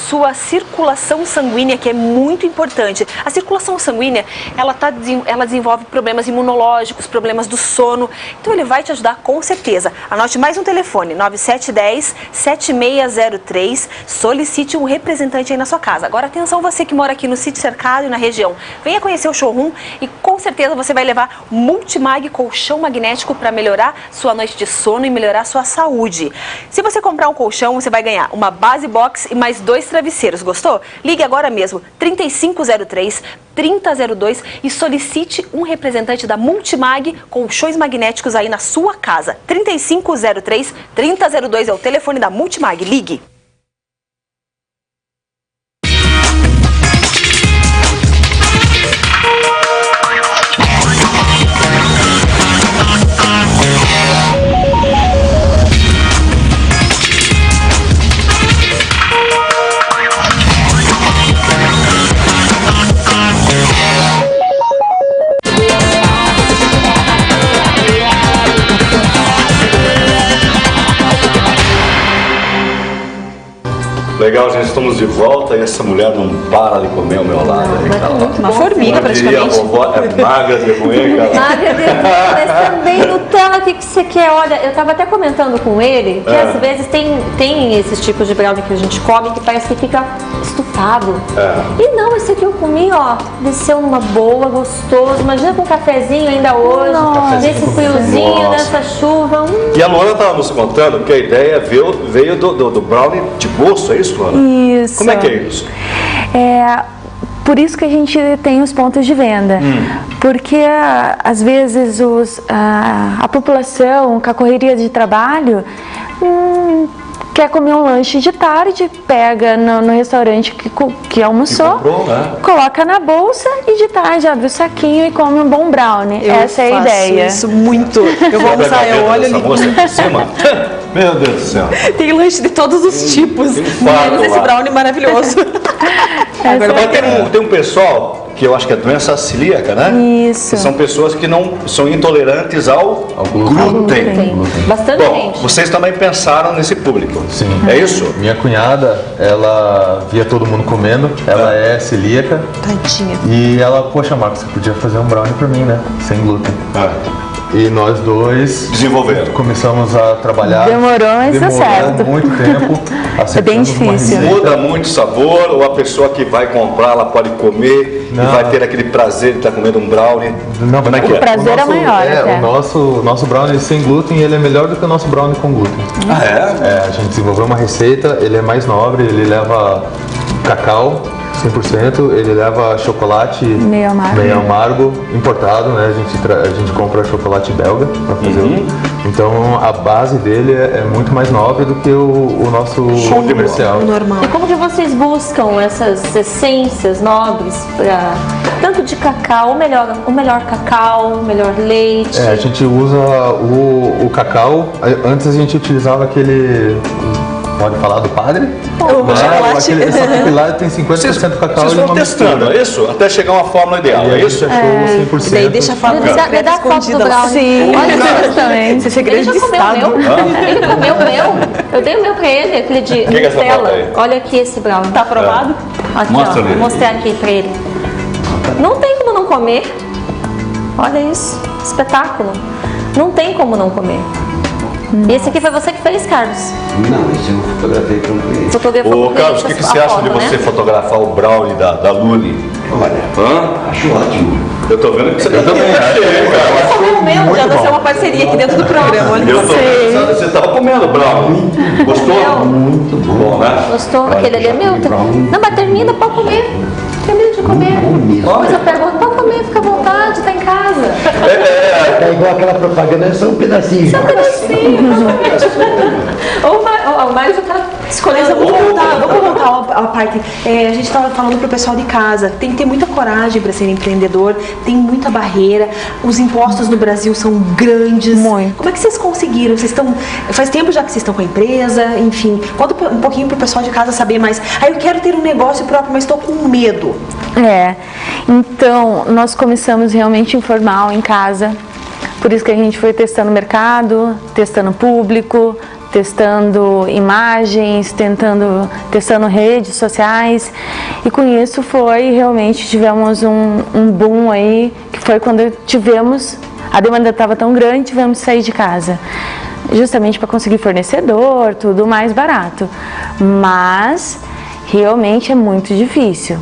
sua circulação sanguínea, que é muito importante. A circulação sanguínea, ela desenvolve problemas imunológicos, problemas do sono, então ele vai te ajudar com certeza. Anote mais um telefone, 9710-7603, solicite um representante aí na sua casa. Agora atenção, você que mora aqui no Sítio Cercado e na região, venha conhecer o showroom e com certeza você vai levar Multimag Colchão Magnético para melhorar sua noite de sono e melhorar sua saúde. Se você comprar um colchão, você vai ganhar uma base box e mais 2 travesseiros. Gostou? Ligue agora mesmo, 3503-3002 e solicite um representante da Multimag Colchões Magnéticos aí na sua casa. 3503-3002 é o telefone da Multimag. Ligue! Legal, gente, estamos de volta e essa mulher não para de comer ao meu lado. Uma formiga, praticamente. A vovó é magra de ruim, cara. Magra de ruim, mas também Nutella, o que você quer? Olha, eu estava até comentando com ele que às vezes tem esses tipos de brownie que a gente come que parece que fica estufado. E não, esse aqui eu comi, ó, desceu numa boa, gostoso. Imagina com um cafezinho ainda hoje, nesse friozinho, nessa chuva. E a Luana estava nos contando que a ideia veio do brownie de bolso, é isso, Luana? Isso. Como é que é isso? Por isso que a gente tem os pontos de venda. Porque, às vezes, a população, com a correria de trabalho, quer comer um lanche de tarde, pega no restaurante que almoçou, coloca na bolsa e de tarde abre o saquinho e come um bom brownie. Essa é a ideia. Isso muito. Eu vou almoçar, eu olho ali. Meu Deus do céu. Tem lanche de todos os tipos, menos esse brownie maravilhoso. Agora, tem um pessoal que eu acho que é doença celíaca, né? Isso. Que são pessoas que não são intolerantes ao glúten. Bastante Bom, gente. vocês também pensaram nesse público. Sim. É isso? Minha cunhada, ela via todo mundo comendo, ela é celíaca. Tadinha. E ela, poxa, Marcos, você podia fazer um brownie pra mim, né? Sem glúten. E nós dois começamos a trabalhar. Demorou, mas deu certo. Muito tempo. É bem difícil. Muda muito o sabor, ou a pessoa que vai comprar, ela pode comer e vai ter aquele prazer de estar comendo um brownie. Não, como é que o prazer é maior. O nosso brownie sem glúten, ele é melhor do que o nosso brownie com glúten. A gente desenvolveu uma receita, ele é mais nobre, ele leva cacau 100%, ele leva chocolate meio amargo importado, né? A gente compra chocolate belga para fazer. Então a base dele é muito mais nobre do que o nosso comercial. Normal. E como que vocês buscam essas essências nobres para tanto de cacau, o melhor cacau, o melhor leite? A gente usa o cacau. Antes a gente utilizava aquele. Pode falar do padre? Essa pilar tem 50% do cacau. Vocês vão testando, é isso? Até chegar uma fórmula ideal, é isso? E daí deixa a fórmula secreta escondida lá. Sim, exatamente. Esse é segredo de estado. Ele comeu o meu. Eu dei o meu pra ele, aquele de Nutella. Olha aqui esse brownie. Tá aprovado? Aqui, Mostra vou mostrar aqui pra ele. Não tem como não comer. Olha isso, espetáculo. Não tem como não comer. Esse aqui foi você que fez, Carlos? Não, esse eu fotografei para um cliente. Ô, Carlos, o que você acha de você fotografar o brownie da Luli? Olha, acho ótimo. Eu tô vendo que você também acha. Já vai ser uma parceria aqui dentro do programa. Olha eu tô pensando, você tava comendo brownie. Gostou? Muito bom. Bom, né? Gostou? Aquele ali é meu. Não, mas termina pra comer. mesmo. Depois eu pergunto, pode comer, fica à vontade, tá em casa. É igual aquela propaganda, só um pedacinho. Só um pedacinho. Ou mais eu quero escolher. Vamos voltar à parte. A gente estava falando para o pessoal de casa, tem que ter muita coragem para ser empreendedor, tem muita barreira, os impostos no Brasil são grandes. Muito. Como é que vocês conseguiram? Vocês estão, faz tempo já que vocês estão com a empresa, enfim, conta um pouquinho para o pessoal de casa saber mais. Eu quero ter um negócio próprio, mas estou com medo. Então nós começamos realmente informal em casa, por isso que a gente foi testando mercado, testando público, testando imagens, testando redes sociais, e com isso realmente tivemos um boom aí, que foi quando a demanda estava tão grande, tivemos que sair de casa, justamente para conseguir fornecedor, tudo mais barato, mas realmente é muito difícil.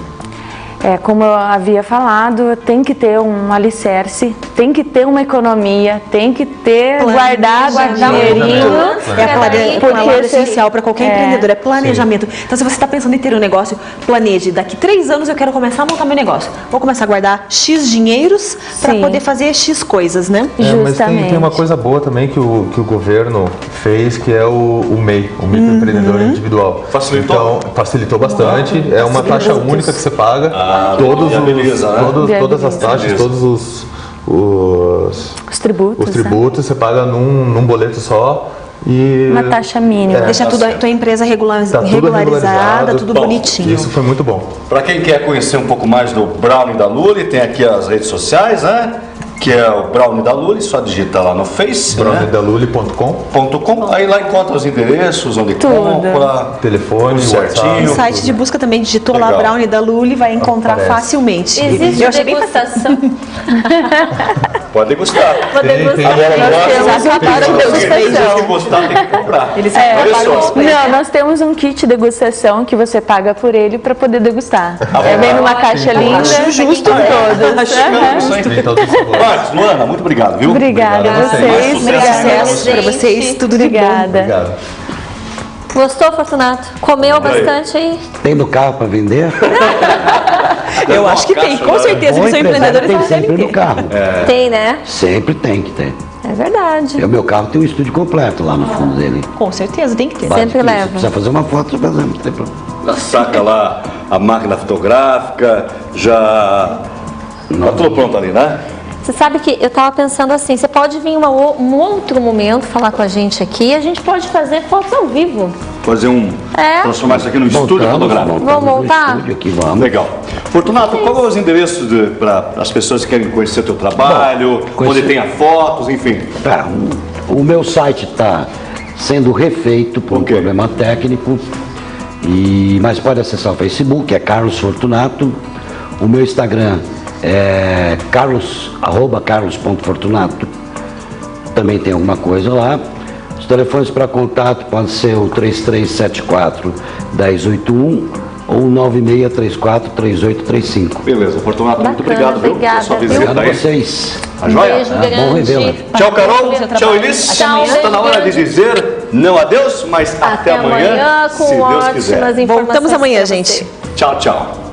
Como eu havia falado, tem que ter um alicerce, tem que ter uma economia, tem que ter guardar dinheirinho. É a palavra essencial para qualquer empreendedor, é planejamento. Então, se você está pensando em ter um negócio, planeje. Daqui 3 anos eu quero começar a montar meu negócio. Vou começar a guardar X dinheiros para poder fazer X coisas, né? Mas tem uma coisa boa também que o governo fez, que é o MEI, o microempreendedor individual. Facilitou? Então, facilitou bastante. É uma taxa única que você paga. Todas as taxas, todos os tributos você paga num boleto só. E uma taxa mínima. Deixa tudo a tua empresa regularizada, tudo bonitinho. Isso foi muito bom. Para quem quer conhecer um pouco mais do Brownie da Lully, tem aqui as redes sociais, né? Que é o Brownie da Lully, só digita lá no Face, browniedalully.com. Aí lá encontra os endereços, onde compra, telefone, certinho. No site de busca também digitou lá Brownie da Lully, vai encontrar facilmente. Existe degustação. Pode degustar. Degustação. Se gostar, tem que comprar. Nós temos um kit degustação que você paga por ele para poder degustar. Vem numa caixa linda. Acho justo todos. Marcos, Luana, muito obrigado, viu? Obrigada a vocês. Sucesso para vocês, tudo de bom. Obrigada. Gostou, Fortunato? Comeu bastante aí? Tem no carro para vender? Eu acho que tem, com certeza. Eles são empreendedores, tem sempre no carro. Tem, né? Sempre tem que ter. É verdade. O meu carro tem um estúdio completo lá no fundo dele. Com certeza, tem que ter. Sempre leva. Se precisa fazer uma foto, você faz, não tem problema. Saca lá a máquina fotográfica, já... Tá tudo pronto ali, né? Você sabe que eu estava pensando assim, você pode vir um outro momento falar com a gente aqui, e a gente pode fazer fotos ao vivo. Fazer transformar isso aqui no estúdio fotográfico. Vamos montar? Aqui, vamos. Legal. Fortunato, qual é os endereços para as pessoas que querem conhecer o teu trabalho, onde tenha fotos, enfim? O meu site está sendo refeito por um problema técnico, mas pode acessar o Facebook, é Carlos Fortunato. O meu Instagram é carlos.fortunato. Também tem alguma coisa lá. Os telefones para contato podem ser o 3374-1081 ou 9634-3835. Beleza, Fortunato, muito obrigado. Obrigada. Obrigado a vocês. A joia? Beijo grande. Bom revê-la. Tchau, Carol. Tchau, Elis. Está na hora de dizer não adeus, mas até amanhã, com se Deus ótimas quiser. informações. Voltamos amanhã, gente. Tchau, tchau.